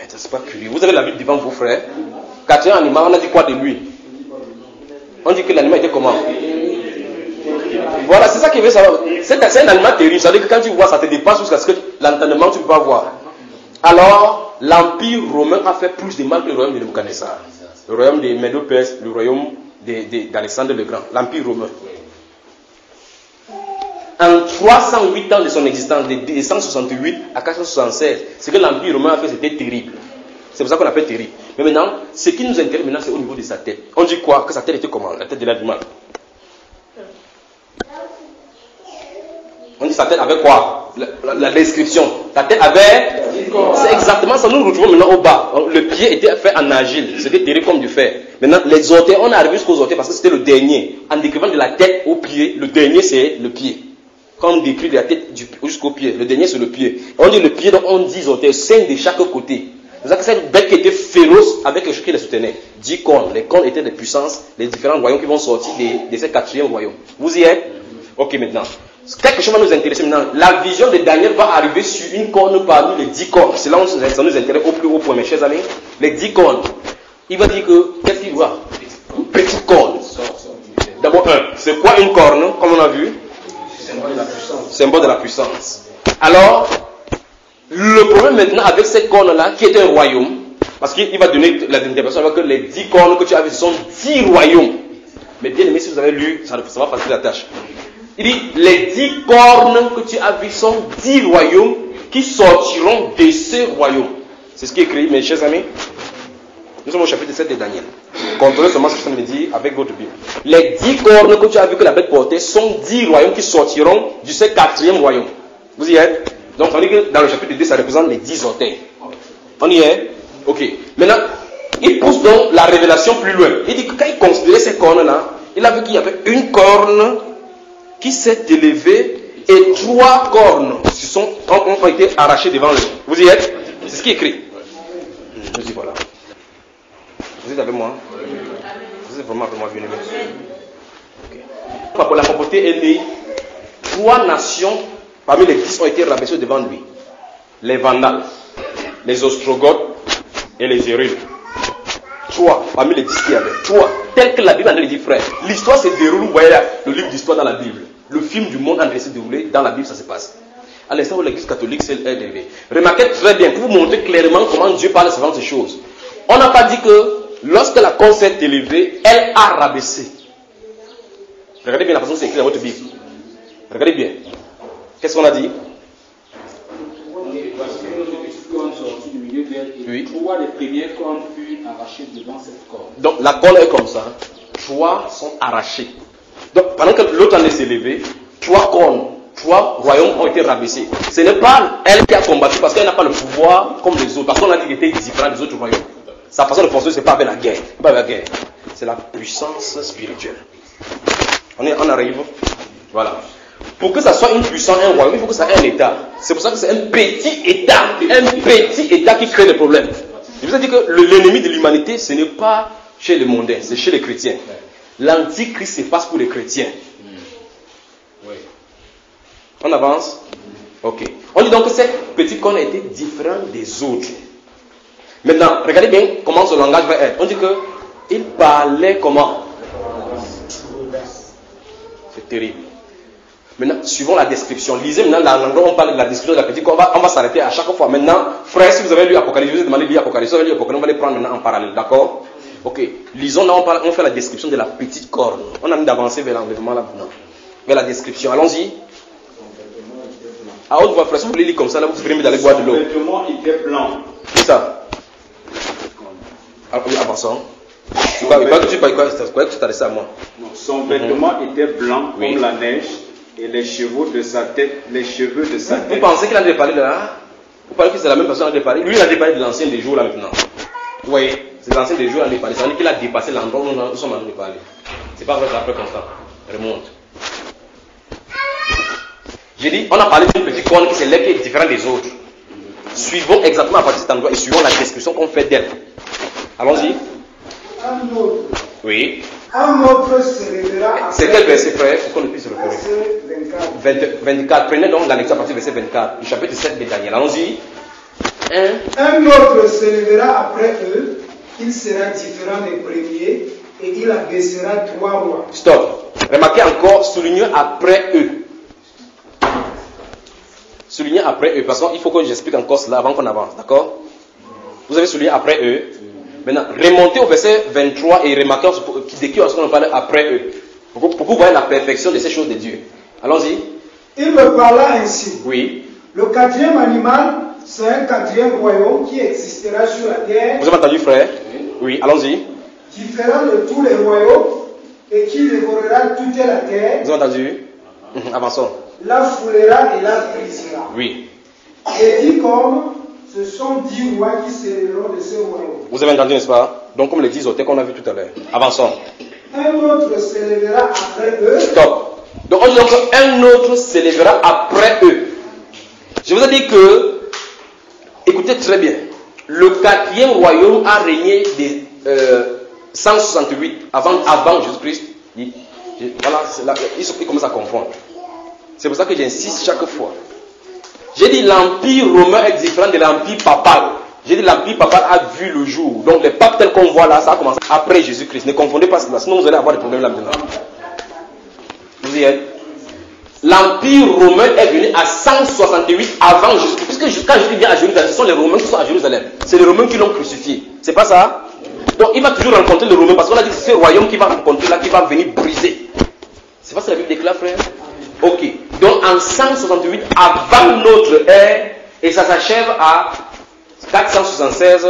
C'est pas curieux. Vous avez la Bible devant vos frères. Quatrième animal, on a dit quoi de lui? On dit que l'animal était comment? Voilà, c'est ça qu'il veut savoir. C'est un animal terrible. Ça veut dire que quand tu vois, ça te dépasse jusqu'à ce que l'entendement, tu ne peux pas voir. Alors, l'Empire romain a fait plus de mal que le royaume de Nebuchadnezzar. Le royaume des Médo-Perses, le royaume d'Alexandre le Grand. L'Empire romain. En 308 ans de son existence, de 168 à 476, ce que l'Empire romain a fait, c'était terrible. C'est pour ça qu'on appelle terrible. Mais maintenant, ce qui nous intéresse maintenant, c'est au niveau de sa tête. On dit quoi? Que sa tête était comment? La tête de l'animal. On dit sa tête avait quoi? La description. La tête avait... C'est exactement ça. Nous nous retrouvons maintenant au bas. Le pied était fait en argile. C'était terrible comme du fer. Maintenant, les orteils, on est arrivé jusqu'aux orteils parce que c'était le dernier. En décrivant de la tête au pied, le dernier c'est le pied. Quand on décrit de la tête jusqu'au pied, le dernier c'est le pied. On dit le pied, donc on dit orteils, 5 de chaque côté. C'est ça que cette bête qui était féroce avec les choses qui les soutenaient. 10 cornes. Les cornes étaient des puissances, les différents royaumes qui vont sortir de ces quatrième royaume. Vous y êtes? Ok, maintenant. Quelque chose va nous intéresser maintenant. La vision de Daniel va arriver sur une corne parmi les 10 cornes. C'est là où ça nous intéresse au plus haut point, mes chers amis. Les 10 cornes. Il va dire que, qu'est-ce qu'il voit? Une petite corne. D'abord, c'est quoi une corne, comme on a vu? Symbole de la puissance. Symbole de la puissance. Alors, le problème maintenant avec cette corne-là, qui est un royaume, parce qu'il va donner l'interprétation que les 10 cornes que tu as vues sont 10 royaumes. Mais bien aimé, si vous avez lu, ça va faciliter la tâche. Il dit, les 10 cornes que tu as vues sont 10 royaumes qui sortiront de ce royaume. C'est ce qui est écrit, mes chers amis. Nous sommes au chapitre 7 de Daniel. Contrôlez seulement ce que ça me dit avec votre Bible. Les 10 cornes que tu as vu que la bête portait sont 10 royaumes qui sortiront de ce quatrième royaume. Vous y êtes? Donc on dit que dans le chapitre 2, ça représente les 10 orteils. On y est? Ok. Maintenant, il pousse donc la révélation plus loin. Il dit que quand il considérait ces cornes-là, il a vu qu'il y avait une corne qui s'est élevée et 3 cornes ont été arrachées devant lui. Vous y êtes? C'est ce qui est écrit. Je dis voilà. Vous êtes avec moi? Vous êtes vraiment avec moi, bien aimé? Okay. La propreté est née. 3 nations parmi les 10 ont été rabaissées devant lui. Les Vandales, les Ostrogoths et les Hérules. 3 parmi les 10 qu'il y avait. 3. Tel que la Bible en a dit, frère. L'histoire se déroule, vous voyez là, le livre d'histoire dans la Bible. Le film du monde en train de se dérouler, dans la Bible ça se passe. À l'instant où l'église catholique s'est élevée. Remarquez très bien, pour vous montrer clairement comment Dieu parle de ces choses. On n'a pas dit que lorsque la corne s'est élevée, elle a rabaissé. Regardez bien la façon dont c'est écrit dans votre Bible. Regardez bien. Qu'est-ce qu'on a dit? Parce que nos petites cornes sorties du milieu d'elle, et 3 des premières cornes furent arrachées devant cette corne. Donc la corne est comme ça. 3 sont arrachées. Donc pendant que l'autre en est élevé, 3 cornes, 3 royaumes ont été rabaissés. Ce n'est pas elle qui a combattu parce qu'elle n'a pas le pouvoir comme les autres. Parce qu'on a dit qu'elle était différente des autres royaumes. Sa façon de fonctionner, ce n'est pas avec la guerre. Pas avec la guerre. C'est la puissance spirituelle. On arrive. Voilà. Pour que ça soit une puissance, un royaume, il faut que ça ait un État. C'est pour ça que c'est un petit État. Un petit État qui crée des problèmes. Je vous ai dit que l'ennemi de l'humanité, ce n'est pas chez les mondains, c'est chez les chrétiens. L'antichrist se passe pour les chrétiens. Oui. On avance? Ok. On dit donc que cette petite corne était différente des autres. Maintenant, regardez bien comment ce langage va être. On dit que il parlait comment? C'est terrible. Maintenant, suivons la description. Lisez maintenant l'endroit où on parle de la description de la petite corne. On va s'arrêter à chaque fois. Maintenant, frère, si vous avez lu Apocalypse, je vous ai demandé de lire Apocalypse. Si vous avez lu Apocalypse, on va les prendre maintenant en parallèle. D'accord? Ok. Lisons là, on fait la description de la petite corne. On a mis d'avancer vers l'enlèvement là maintenant. Vers la description. Allons-y. À haute voix, frère, si vous voulez lire comme ça, là, vous pouvez d'aller boire de l'eau. Son vêtement était blanc. C'est ça. Avançons. Tu crois que tu t'adresses à moi? Son vêtement était blanc comme la neige Et les cheveux de sa tête, Vous pensez qu'il a déjà parlé de là? Vous parlez que c'est la même personne qui a déjà parlé? Lui, il a déjà parlé de l'ancien des jours là maintenant. Vous voyez, c'est l'ancien des jours qui a déjà parlé. Ça veut dire qu'il a dépassé l'endroit où nous sommes en train de parler. C'est pas vrai, c'est après constant. Remonte. J'ai dit, on a parlé d'une petite corne qui s'élève qui est différente des autres. Suivons exactement à partir de cet endroit et suivons la description qu'on fait d'elle. Allons-y. Un autre. Oui. Un autre se lèvera. C'est quel verset, frère, pour qu'on puisse se repérer? Verset 24. Prenez donc la lecture à partir du verset 24, du chapitre 7 de Daniel. Allons-y. Un autre se lèvera après eux. Il sera différent des premiers et il abaissera 3 rois. Stop. Remarquez encore, soulignez après eux. Soulignez après eux, parce qu'il faut que j'explique encore cela avant qu'on avance, d'accord? Vous avez souligné après eux. Maintenant, remontez au verset 23 et remarquez de qui on parle après eux. Pour que vous voyez la perfection de ces choses de Dieu. Allons-y. Il me parla ainsi. Oui. Le 4e animal, c'est un 4e royaume qui existera sur la terre. Vous avez entendu, frère? Oui, allons-y. Différent de tous les royaumes et qui dévorera toute la terre. Vous avez entendu? Avançons. La foulera et la brisera. Oui. Et dit comme ce sont 10 rois qui s'élèveront de ce royaume. Vous avez entendu, n'est-ce pas? Donc, comme les 10 auteurs qu'on a vu tout à l'heure. Avançons. Un autre s'élèvera après eux. Stop. Donc, on dit donc un autre s'élèvera après eux. Je vous ai dit que, écoutez très bien, le 4e royaume a régné des 168 avant Jésus-Christ. Voilà, ils commencent à confondre. C'est pour ça que j'insiste chaque fois. J'ai dit l'empire romain est différent de l'empire papal. J'ai dit l'empire papal a vu le jour. Donc les papes tels qu'on voit là, ça a commencé après Jésus-Christ. Ne confondez pas cela, sinon vous allez avoir des problèmes là maintenant. Vous y êtes? L'empire romain est venu à 168 avant Jésus-Christ. Puisque quand Jésus vient à Jérusalem, ce sont les Romains qui sont à Jérusalem. C'est les Romains qui l'ont crucifié. C'est pas ça? Donc il va toujours rencontrer les Romains parce qu'on a dit que c'est ce royaume qui va rencontrer là, qui va venir briser. C'est pas ce que la Bible déclare, frère? Ok. Donc en 168 avant notre ère, et ça s'achève à 476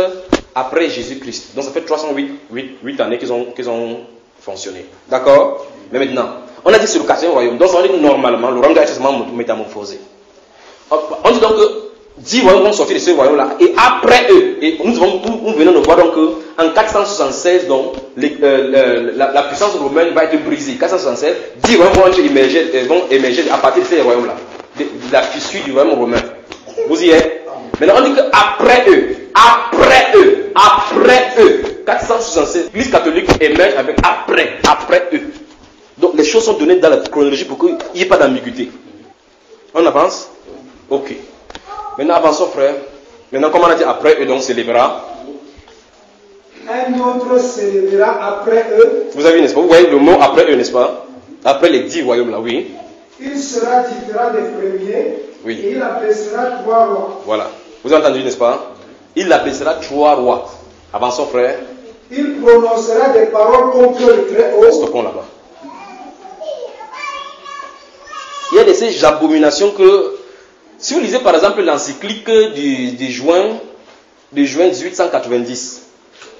après Jésus-Christ. Donc ça fait 308 années qu'ils ont fonctionné. D'accord? Mais maintenant, on a dit sur le 4e royaume. Donc on dit normalement, le royaume doit être métamorphosé. On dit donc que 10 royaumes vont sortir de ce royaume-là. Et après eux, et nous venons de voir donc qu'en 476, donc, la puissance romaine va être brisée. 476, 10 royaumes vont émerger à partir de ces royaumes-là. De la fissure du royaume romain. Vous y êtes? Maintenant, on dit qu'après eux, 476, l'Église catholique émerge avec après eux. Donc les choses sont données dans la chronologie pour qu'il n'y ait pas d'ambiguïté. On avance? Ok. Maintenant avançons, frère. Maintenant, comme on a dit après eux, donc s'élèvera. Un autre s'élèvera après eux. Vous avez, n'est-ce pas? Vous voyez le mot après eux, n'est-ce pas? Après les 10 royaumes là, oui. Il sera différent des premiers. Oui. Et il abaissera 3 rois. Voilà. Vous avez entendu, n'est-ce pas? Il abaissera 3 rois. Avançons, frère. Il prononcera des paroles contre le Très-Haut. Stoppons là-bas. Il y a de ces abominations que, si vous lisez par exemple l'encyclique de juin 1890,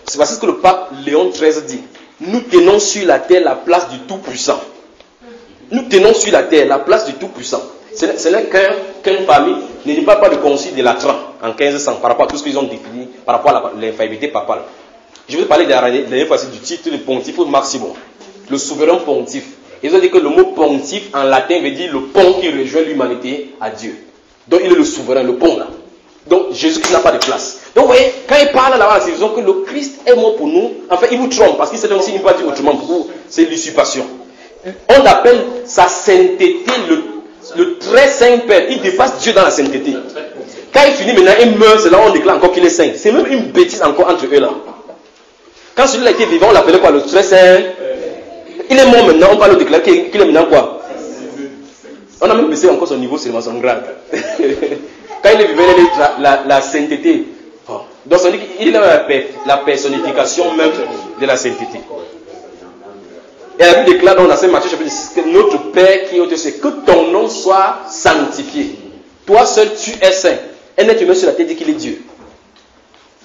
c'est parce que le pape Léon XIII dit, nous tenons sur la terre la place du Tout-Puissant. Nous tenons sur la terre la place du Tout-Puissant. Ce n'est qu'un parmi, ne parle pas de concile de Latran en 1500 par rapport à tout ce qu'ils ont défini, par rapport à l'infaillibilité papale. Je vais parler de la dernière fois du titre de pontife maximum, le souverain pontife. Ils ont dit que le mot pontife en latin veut dire le pont qui rejoint l'humanité à Dieu. Donc il est le souverain, le pont là. Donc Jésus-Christ n'a pas de place. Donc vous voyez, quand il parle là-bas, c'est disons que le Christ est mort pour nous. En fait, il vous trompe parce qu'il sait même s'il ne peut pas dire autrement pour vous, c'est l'usurpation. On appelle sa sainteté le très saint Père. Il dépasse Dieu dans la sainteté. Quand il finit maintenant, il meurt, c'est là où on déclare encore qu'il est saint. C'est même une bêtise encore entre eux là. Quand celui-là était vivant, on l'appelait quoi? Le très saint. Il est mort maintenant, on va le déclarer qu'il est maintenant quoi? On a même baissé encore son niveau, seulement son grade. Quand il est vivant, il est la sainteté. Donc ça dit qu'il est la personnification même de la sainteté. Et la Bible déclare dans la Saint Matthieu chapitre 6 que notre Père qui est au ciel, que ton nom soit sanctifié. Toi seul tu es saint. Un être humain sur la terre dit qu'il est Dieu.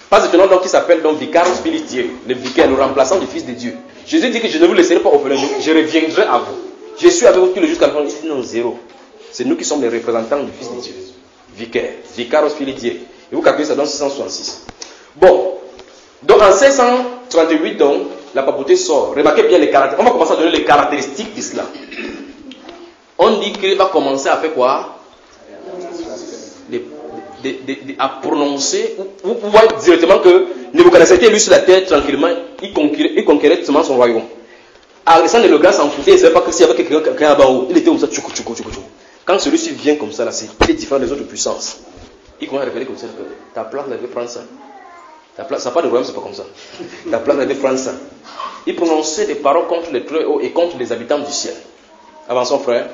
Pas étonnant donc qui s'appelle donc Vicarius Filii, le vicaire, le remplaçant du Fils de Dieu. Jésus dit que je ne vous laisserai pas orphelin, je reviendrai à vous. Je suis avec vous tous les jours jusqu'à la fin. Il dit non, zéro. C'est nous qui sommes les représentants du Fils de Dieu. Vicaire. Vicaros Filii Dieu. Et vous calculez, ça donne 666. Bon. Donc en 1638, donc, la papauté sort. Remarquez bien les caractéristiques. On va commencer à donner les caractéristiques d'Islam. On dit qu'il va commencer à faire quoi? À prononcer, vous voyez directement que Nebuchadnezzar était élu sur la terre tranquillement, il conquérait seulement son royaume. Alexandre le Grand s'en foutait, il ne savait pas que s'il y avait quelqu'un là-bas haut, il était comme ça, tchoukou. Quand celui-ci vient comme ça, là, c'est différent des autres puissances. Il commence à révéler comme ça que ta place devait prendre ça. Ta place, ça n'a pas de royaume, c'est pas comme ça. Ta place devait prendre ça. Il prononçait des paroles contre les très hauts et contre les habitants du ciel. Avançons, frère.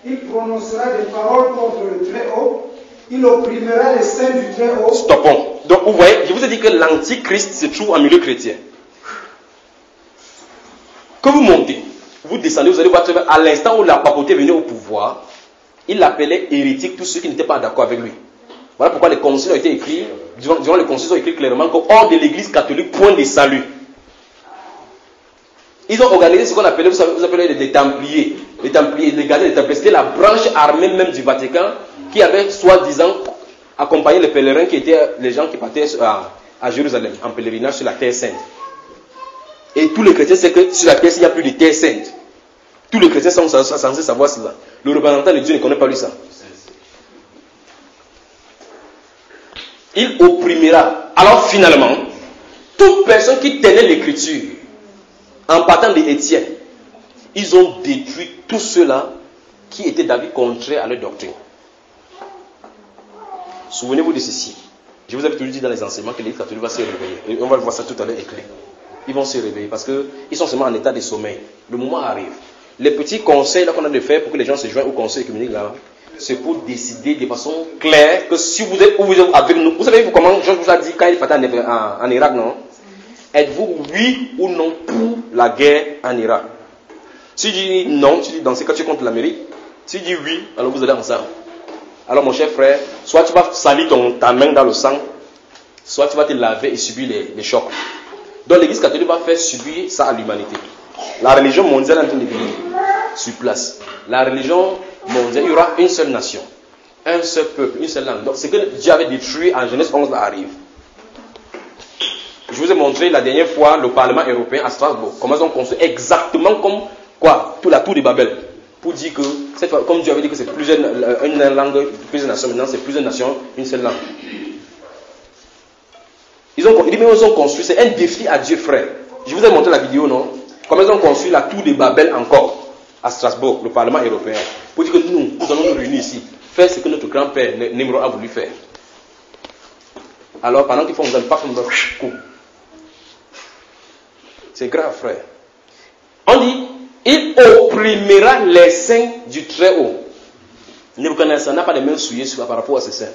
Il prononcera des paroles contre le très haut. Il opprimera les saints du très haut. Stoppons. Donc, vous voyez, je vous ai dit que l'antichrist se trouve en milieu chrétien. Que vous montez, vous descendez, vous allez voir à l'instant où la papauté venait au pouvoir, il appelait hérétiques tous ceux qui n'étaient pas d'accord avec lui. Voilà pourquoi les conciles ont été écrits, durant les conciles ont écrit clairement que hors de l'église catholique, point de salut. Ils ont organisé ce qu'on appelait, vous appelez les Templiers. Les Templiers, les gardiens des Templiers, c'était la branche armée même du Vatican qui avait soi-disant accompagné les pèlerins qui étaient les gens qui partaient à Jérusalem en pèlerinage sur la terre sainte. Et tous les chrétiens savent que sur la terre il n'y a plus de terre sainte. Tous les chrétiens sont censés savoir cela. Le représentant de Dieu ne connaît pas lui ça. Il opprimera. Alors finalement, toute personne qui tenait l'écriture, en partant d'Étienne, ils ont détruit tous ceux-là qui étaient d'avis contraire à leur doctrine. Souvenez-vous de ceci. Je vous avais toujours dit dans les enseignements que l'Église catholique va se réveiller. Et on va voir ça tout à l'heure éclair. Ils vont se réveiller parce qu'ils sont seulement en état de sommeil. Le moment arrive. Les petits conseils là qu'on a de faire pour que les gens se joignent au conseil œcuménique là, c'est pour décider de façon claire que si vous êtes avec nous, vous savez comment Georges vous a dit quand il partait en Irak, non? Êtes-vous oui ou non pour la guerre en Irak? Si tu dis non, tu dis dans ces cas tu es contre l'Amérique. Si tu dis oui, alors vous allez ensemble. Alors mon cher frère, soit tu vas salir ta main dans le sang, soit tu vas te laver et subir les chocs. Donc l'église catholique va faire subir ça à l'humanité. La religion mondiale est en train de venir sur place. La religion mondiale, il y aura une seule nation, un seul peuple, une seule langue. Donc ce que Dieu avait détruit en Genèse 11 là arrive. Je vous ai montré la dernière fois le Parlement européen à Strasbourg. Comment ils ont construit exactement comme quoi, toute la tour de Babel. Pour dire que, cette fois, comme Dieu avait dit que c'est une langue, plusieurs nations, maintenant c'est plusieurs nations, une seule langue. Ils ont construit, c'est un défi à Dieu, frère. Je vous ai montré la vidéo, non? Comment ils ont construit la tour de Babel encore, à Strasbourg, le Parlement européen. Pour dire que nous allons nous réunir ici, faire ce que notre grand-père Nimrod a voulu faire. Alors, pendant qu'ils font, vous n'allez pas faire un coup. C'est grave, frère. On dit, il opprimera les saints du Très-Haut. Nebuchadnezzar n'a pas les mains souillées par rapport à ces saints.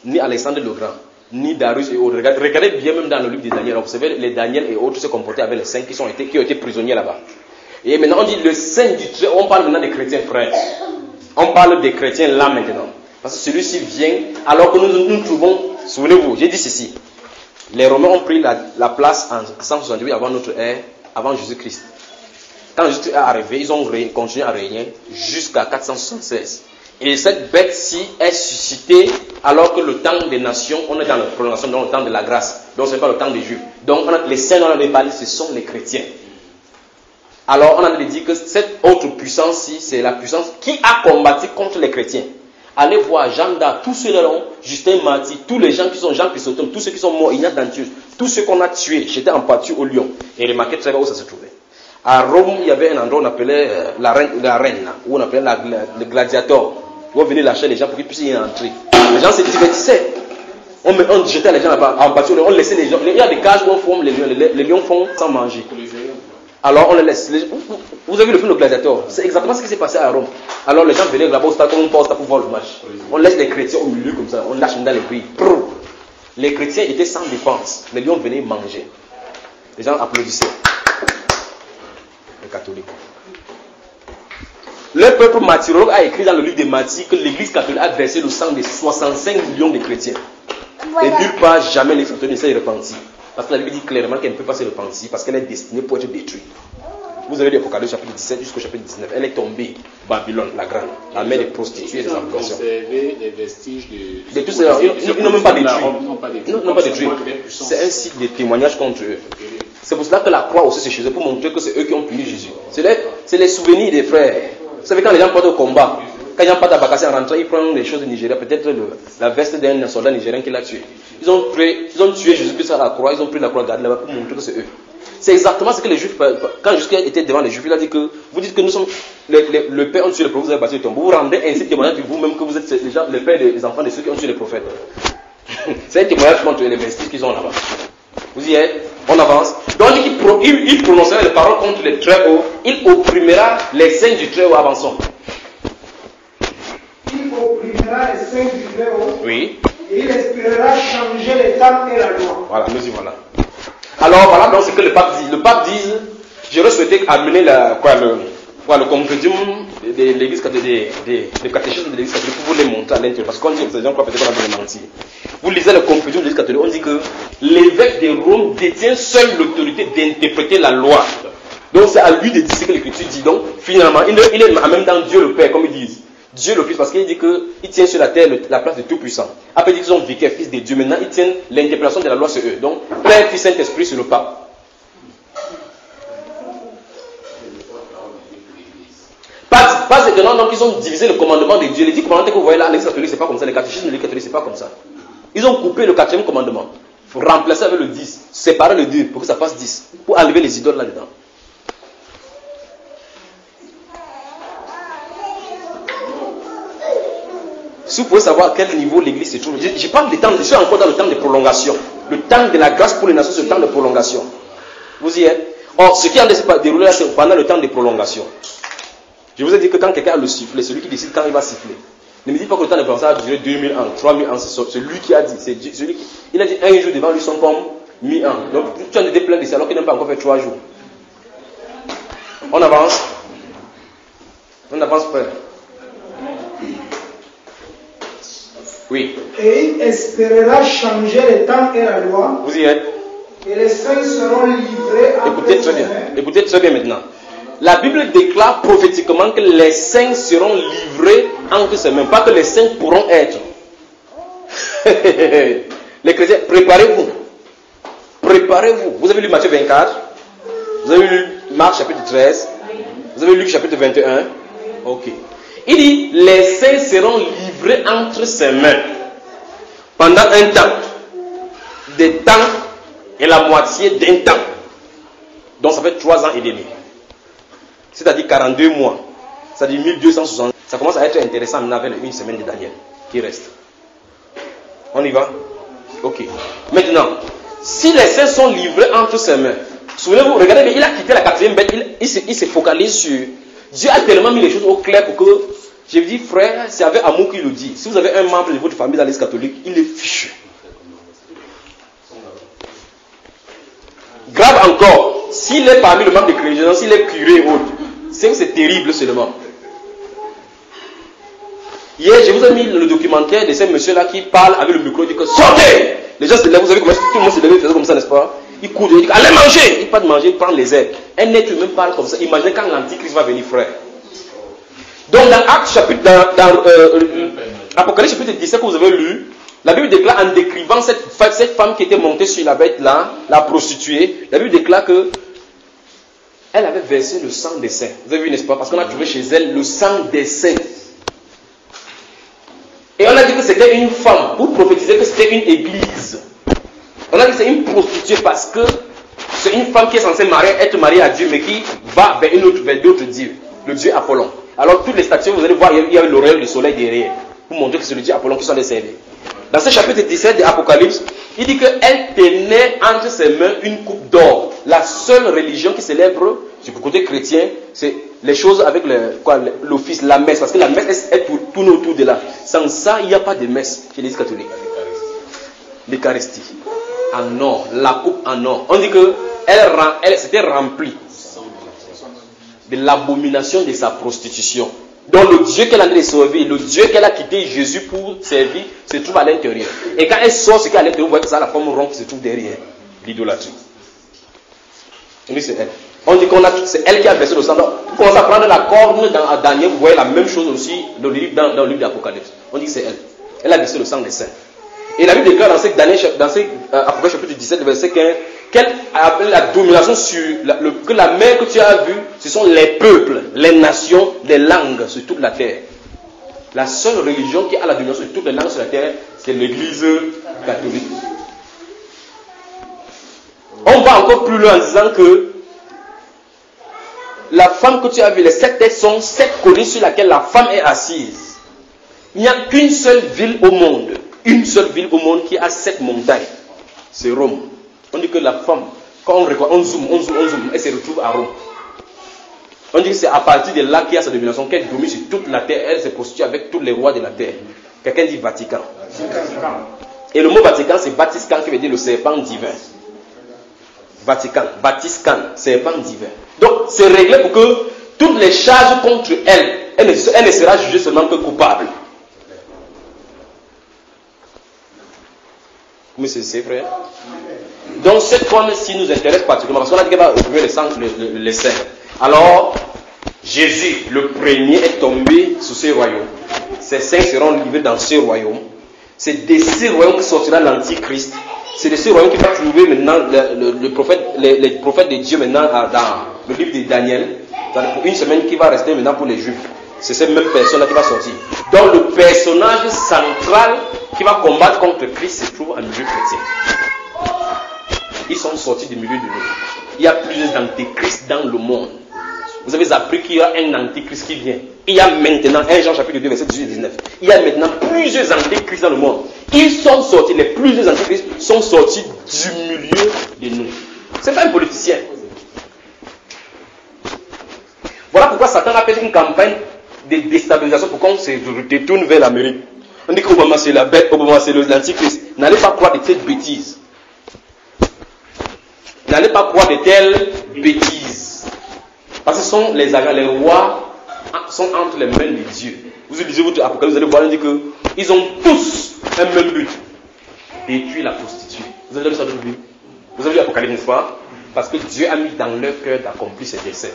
Ni Alexandre le Grand, ni Darius et autres. Regardez bien même dans le livre des Daniel. Vous savez, les Daniel et autres se comportaient avec les saints qui ont été prisonniers là-bas. Et maintenant, on dit le saint du Très-Haut. On parle maintenant des chrétiens, frères. On parle des chrétiens là maintenant. Parce que celui-ci vient, alors que nous trouvons, souvenez-vous, j'ai dit ceci. Les Romains ont pris la place en 168 avant notre ère, avant Jésus-Christ. Quand Jésus est arrivé, ils ont continué à régner jusqu'à 476. Et cette bête-ci est suscitée alors que le temps des nations, on est dans la prolongation, dans le temps de la grâce. Donc ce n'est pas le temps des Juifs. Donc les saints dont on avait parlé, ce sont les chrétiens. Alors on a dit que cette autre puissance-ci, c'est la puissance qui a combattu contre les chrétiens. Allez voir Jeanne d'Arc, tous ceux-là, Justin Marty, tous les gens qui sont Jean Chrysostome, tous ceux qui sont morts, Ignatius d'Antioche, tous ceux qu'on a tués, j'étais en pâture au lion. Et remarquez très bien où ça se trouvait. À Rome, il y avait un endroit qu'on appelait la reine, où on appelait le gladiateur, où on venait lâcher les gens pour qu'ils puissent y entrer. Les gens se divertissaient. On jetait les gens là-bas, en pâture, on laissait les gens. Il y a des cages où on forme les lions, les lions font sans manger. Alors on les laisse. Vous avez vu le film Le Gladiateur? C'est exactement ce qui s'est passé à Rome. Alors les gens venaient là-bas au stade, on passe pour voir le match. On laisse les chrétiens au milieu comme ça, on lâche dans les grilles. Les chrétiens étaient sans défense. Les lions venaient manger. Les gens applaudissaient. Les catholiques. Le peuple martyrologue a écrit dans le livre des martyrs que l'église catholique a versé le sang de 65 millions de chrétiens. Et nulle part, jamais l'église catholique ne s'est repentie. Parce que la Bible dit clairement qu'elle ne peut pas se repentir parce qu'elle est destinée pour être détruite. vous avez l'Apocalypse chapitre 17 jusqu'au chapitre 19. Elle est tombée, Babylone, la grande, la mère des prostituées et des abominations. Conservé les vestiges de tous ces ils n'ont même pas détruit. Ils n'ont pas détruit. C'est un site de témoignage contre eux. C'est pour cela que la croix aussi c'est chez eux, pour montrer que c'est eux qui ont puni Jésus. C'est les souvenirs des frères. Vous savez, quand les gens partent au combat, quand les gens partent à Bakassi en rentrant, ils prennent des choses du Nigeria, peut-être la veste d'un soldat nigérien qui l'a tué. Ils ont tué Jésus-Christ à la croix, ils ont pris la croix gardée là-bas pour montrer que c'est eux. C'est exactement ce que les Juifs, quand Jésus était devant les Juifs, il a dit que vous dites que nous sommes, le Père ont tué les prophètes, vous avez bâti le tombeau. Vous rendez ainsi témoignage de vous-même que vous êtes déjà le Père des enfants de ceux qui ont tué les prophètes. C'est un témoignage contre les vestiges qu'ils ont là-bas. Vous y êtes? On avance. Donc il prononcera les paroles contre les très hauts, il opprimera les saints du très haut, avançons. Il opprimera les saints du très haut. Oui. Et il espérera changer les temps et la loi. Voilà, nous y voilà. Alors voilà donc ce que le pape dit. Le pape dit, j'aurais souhaité amener le compendium de l'église catholique, des catéchismes de l'église catholique pour vous les montrer à l'intérieur. Parce qu'on dit que ces gens croient peut-être qu'on a bien menti. Vous lisez le compendium de l'église catholique, on dit que l'évêque de Rome détient seule l'autorité d'interpréter la loi. Donc c'est à lui de dire ce que l'écriture dit. Donc finalement, il est en même temps Dieu le Père, comme ils disent. Dieu le Fils, parce qu'il dit qu'il tient sur la terre la place de Tout-Puissant. Après, il dit qu'ils sont vicaires, fils de Dieu. Maintenant, ils tiennent l'interprétation de la loi sur eux. Donc, Père, Fils, Saint-Esprit sur le pape. Pas étonnant, donc ils ont divisé le commandement de Dieu. Les 10 commandements que vous voyez là, l'Église catholique, c'est pas comme ça. Le catéchisme de l'Église catholique, c'est pas comme ça. Ils ont coupé le 4e commandement. Il faut remplacer avec le 10. Séparer le 2 pour que ça fasse 10. Pour enlever les idoles là-dedans. Si vous pouvez savoir à quel niveau l'église se trouve, je parle des temps, je suis encore dans le temps de prolongation. Le temps de la grâce pour les nations, c'est le temps de prolongation. Vous y êtes? Or, ce qui a déroulé là, c'est pendant le temps de prolongation. Je vous ai dit que quand quelqu'un a le sifflet, c'est lui qui décide quand il va siffler. Ne me dites pas que le temps de prolongation va durer 2000 ans, 3000 ans, c'est lui qui a dit. Il a dit un jour devant lui sont comme 1000 ans. Donc tu as été plein de ça alors qu'il n'a pas encore fait 3 jours. On avance. On avance, frère. Oui. Et il espérera changer les temps et la loi. Vous y êtes? Et les saints seront livrés à Écoutez très bien. Écoutez très bien maintenant. La Bible déclare prophétiquement que les saints seront livrés entre ses mains. Pas que les saints pourront être. Les chrétiens, préparez-vous. Préparez-vous. Vous avez lu Matthieu 24. Vous avez lu Marc chapitre 13. Vous avez lu Luc chapitre 21. Ok. Il dit, les saints seront livrés entre ses mains pendant un temps, des temps et la moitié d'un temps. Donc ça fait 3 ans et demi. C'est-à-dire 42 mois. C'est-à-dire 1260. Ça commence à être intéressant maintenant avec une semaine de Daniel qui reste. On y va? Ok. Maintenant, si les saints sont livrés entre ses mains, souvenez-vous, regardez, mais il a quitté la 4e bête, il se focalise sur... Dieu a tellement mis les choses au clair pour que, je vous dis, frère, c'est avec amour qu'il le dit. Si vous avez un membre de votre famille dans l'Église catholique, il est fichu. Grave encore, s'il est parmi le membre des chrétiens, s'il est curé ou autre, c'est terrible seulement. Hier, je vous ai mis le documentaire de ce monsieur-là qui parle avec le micro, il dit que sortez! Les gens se lèvent, vous savez comment tout le monde se lève, il faisait comme ça, n'est-ce pas? Il court, il dit allez manger! Il part de manger, il prend les airs. Un être humain parle comme ça. Imaginez quand l'Antichrist va venir, frère. Donc, dans Actes chapitre, dans Apocalypse chapitre 17 que vous avez lu, la Bible déclare en décrivant cette femme qui était montée sur la bête là, la prostituée, la Bible déclare que elle avait versé le sang des saints. Vous avez vu, n'est-ce pas? Parce qu'on a trouvé chez elle le sang des saints. Et on a dit que c'était une femme pour prophétiser que c'était une église. On a dit que c'est une prostituée parce que c'est une femme qui est censée être mariée à Dieu, mais qui va vers d'autres dieux, le dieu Apollon. Alors toutes les statues, vous allez voir, il y a l'auréole du soleil derrière, pour montrer que c'est le dieu Apollon qui sont les servis. Dans ce chapitre 17 de l'Apocalypse, il dit qu'elle tenait entre ses mains une coupe d'or. La seule religion qui célèbre, du côté chrétien, c'est les choses avec l'office, la messe, parce que la messe est tourne autour de là. Sans ça, il n'y a pas de messe chez l'Église catholique. L'Eucharistie. En or, la coupe en or. On dit qu'elle s'était remplie de l'abomination de sa prostitution. Donc le Dieu qu'elle a servir, le Dieu qu'elle a quitté Jésus pour servir, se trouve à l'intérieur. Et quand elle sort ce qui est à l'intérieur, vous voyez que ça a la forme ronde qui se trouve derrière. L'idolâtrie. Et c'est elle. On dit c'est elle qui a versé le sang. Donc, vous commencez à prendre la corne dans Daniel, vous voyez la même chose aussi dans le livre d'Apocalypse. On dit que c'est elle. Elle a versé le sang des saints. Et la Bible déclare dans Apocalypse chapitre 17, verset 15, qu'elle a la domination sur que la mer que tu as vue, ce sont les peuples, les nations, les langues sur toute la terre. La seule religion qui a la domination sur toutes les langues sur la terre, c'est l'Église catholique. On va encore plus loin en disant que la femme que tu as vue, les 7 têtes sont 7 collines sur laquelle la femme est assise. Il n'y a qu'une seule ville au monde, une seule ville au monde qui a 7 montagnes. C'est Rome. On dit que la femme, quand on zoome, elle se retrouve à Rome. On dit que c'est à partir de là qu'il y a sa domination, qu'elle domine sur toute la terre, elle se prostitue avec tous les rois de la terre. Quelqu'un dit Vatican. Et le mot Vatican, c'est Batiscan qui veut dire le serpent divin. Vatican, Batiscan, serpent divin. Donc, c'est réglé pour que toutes les charges contre elle ne sera jugée seulement que coupable. Mais c'est vrai. Donc, cette fois-ci nous intéresse particulièrement parce qu'on a dit qu'elle va opprimer les saints. Alors, Jésus, le premier, est tombé sous ce royaume. Ces saints seront livrés dans ce royaume. C'est de ce royaume que sortira l'Antichrist. C'est de ce royaume qui va trouver maintenant les prophètes de Dieu maintenant dans le livre de Daniel. Pour une semaine qui va rester maintenant pour les Juifs. C'est cette même personne-là qui va sortir. Donc le personnage central qui va combattre contre Christ se trouve en milieu chrétien. Ils sont sortis du milieu de nous. Il y a plusieurs antéchrists dans le monde. Vous avez appris qu'il y a un antéchrist qui vient. Il y a maintenant, 1 Jean chapitre 2, verset 18 et 19. Il y a maintenant plusieurs antéchrists dans le plusieurs antéchrists sont sortis du milieu de nous. Ce n'est pas un politicien. Voilà pourquoi Satan a fait une campagne de déstabilisation pour qu'on se détourne vers l'Amérique. On dit qu'Obama c'est la bête, Obama c'est l'antichrist. N'allez pas croire de cette bêtise. N'allez pas croire de telles bêtises. Parce que ce sont les agents, les rois sont entre les mains de Dieu. Vous lisez votre Apocalypse, vous allez voir, on dit qu'ils ont tous un même but. Détruire la prostituée. Vous avez lu ça dans le Bible? Vous avez lu l'Apocalypse, n'est-ce pas? Parce que Dieu a mis dans leur cœur d'accomplir ses desseins.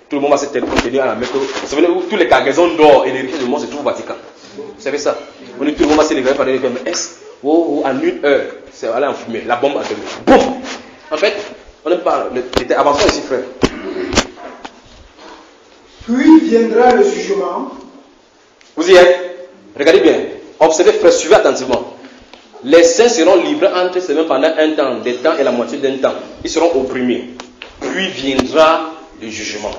Tout le monde va se tenir à la Mecque. Vous savez où tous les cargaisons d'or et les richesses du monde se trouvent au Vatican. Vous savez ça? On dit tout le monde va se lever par les comme en 1 heure, c'est aller en fumée. La bombe a tombé. Boum! En fait, on n'aime pas. Avançons ici, frère. Puis viendra le jugement. Vous y êtes? Regardez bien. Observez, frère, suivez attentivement. Les saints seront livrés entre ces mains pendant un temps, des temps et la moitié d'un temps. Ils seront opprimés. Puis viendra le jugement.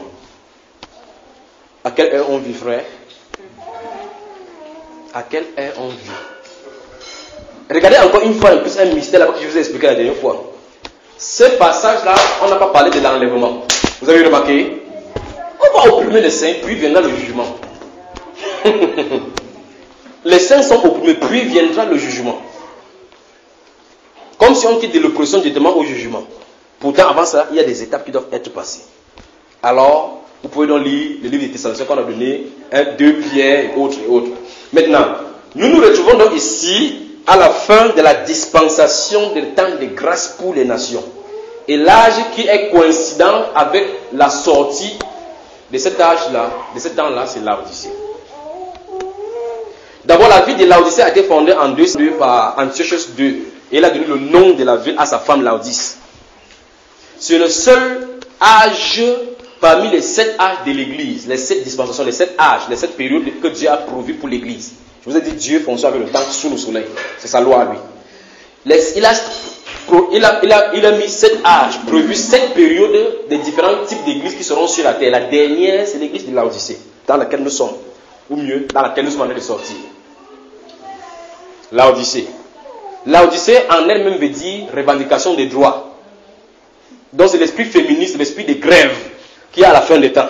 À quelle heure on vit, frère? À quelle heure on vit? Regardez encore une fois un mystère là-bas que je vous ai expliqué la dernière fois. Ce passage-là, on n'a pas parlé de l'enlèvement. Vous avez remarqué? On va opprimer les saints, puis viendra le jugement. Les saints sont opprimés, puis viendra le jugement. Comme si on quitte de l'oppression directement au jugement. Pourtant, avant ça, il y a des étapes qui doivent être passées. Alors, vous pouvez donc lire le livre des Thessaloniciens qu'on a donné, 2 Pierre et autres et autres. Maintenant, nous nous retrouvons donc ici à la fin de la dispensation des temps de grâce pour les nations. Et l'âge qui est coïncident avec la sortie de cet âge-là, de ce temps-là, c'est Laodicée. D'abord, la ville de Laodicée a été fondée en 2 par Antiochus II. Et il a donné le nom de la ville à sa femme Laodice. C'est le seul âge parmi les 7 âges de l'Église, les 7 dispensations, les 7 âges, les 7 périodes que Dieu a prévues pour l'Église. Je vous ai dit, Dieu fonctionne avec le temps sous le soleil. C'est sa loi à lui. Il a mis 7 âges, prévu 7 périodes de différents types d'églises qui seront sur la terre. La dernière, c'est l'église de Laodicée, dans laquelle nous sommes. Ou mieux, dans laquelle nous sommes en train de sortir. Laodicée. Laodicée en elle-même veut dire revendication des droits. Donc c'est l'esprit féministe, l'esprit de grève qui est à la fin des temps.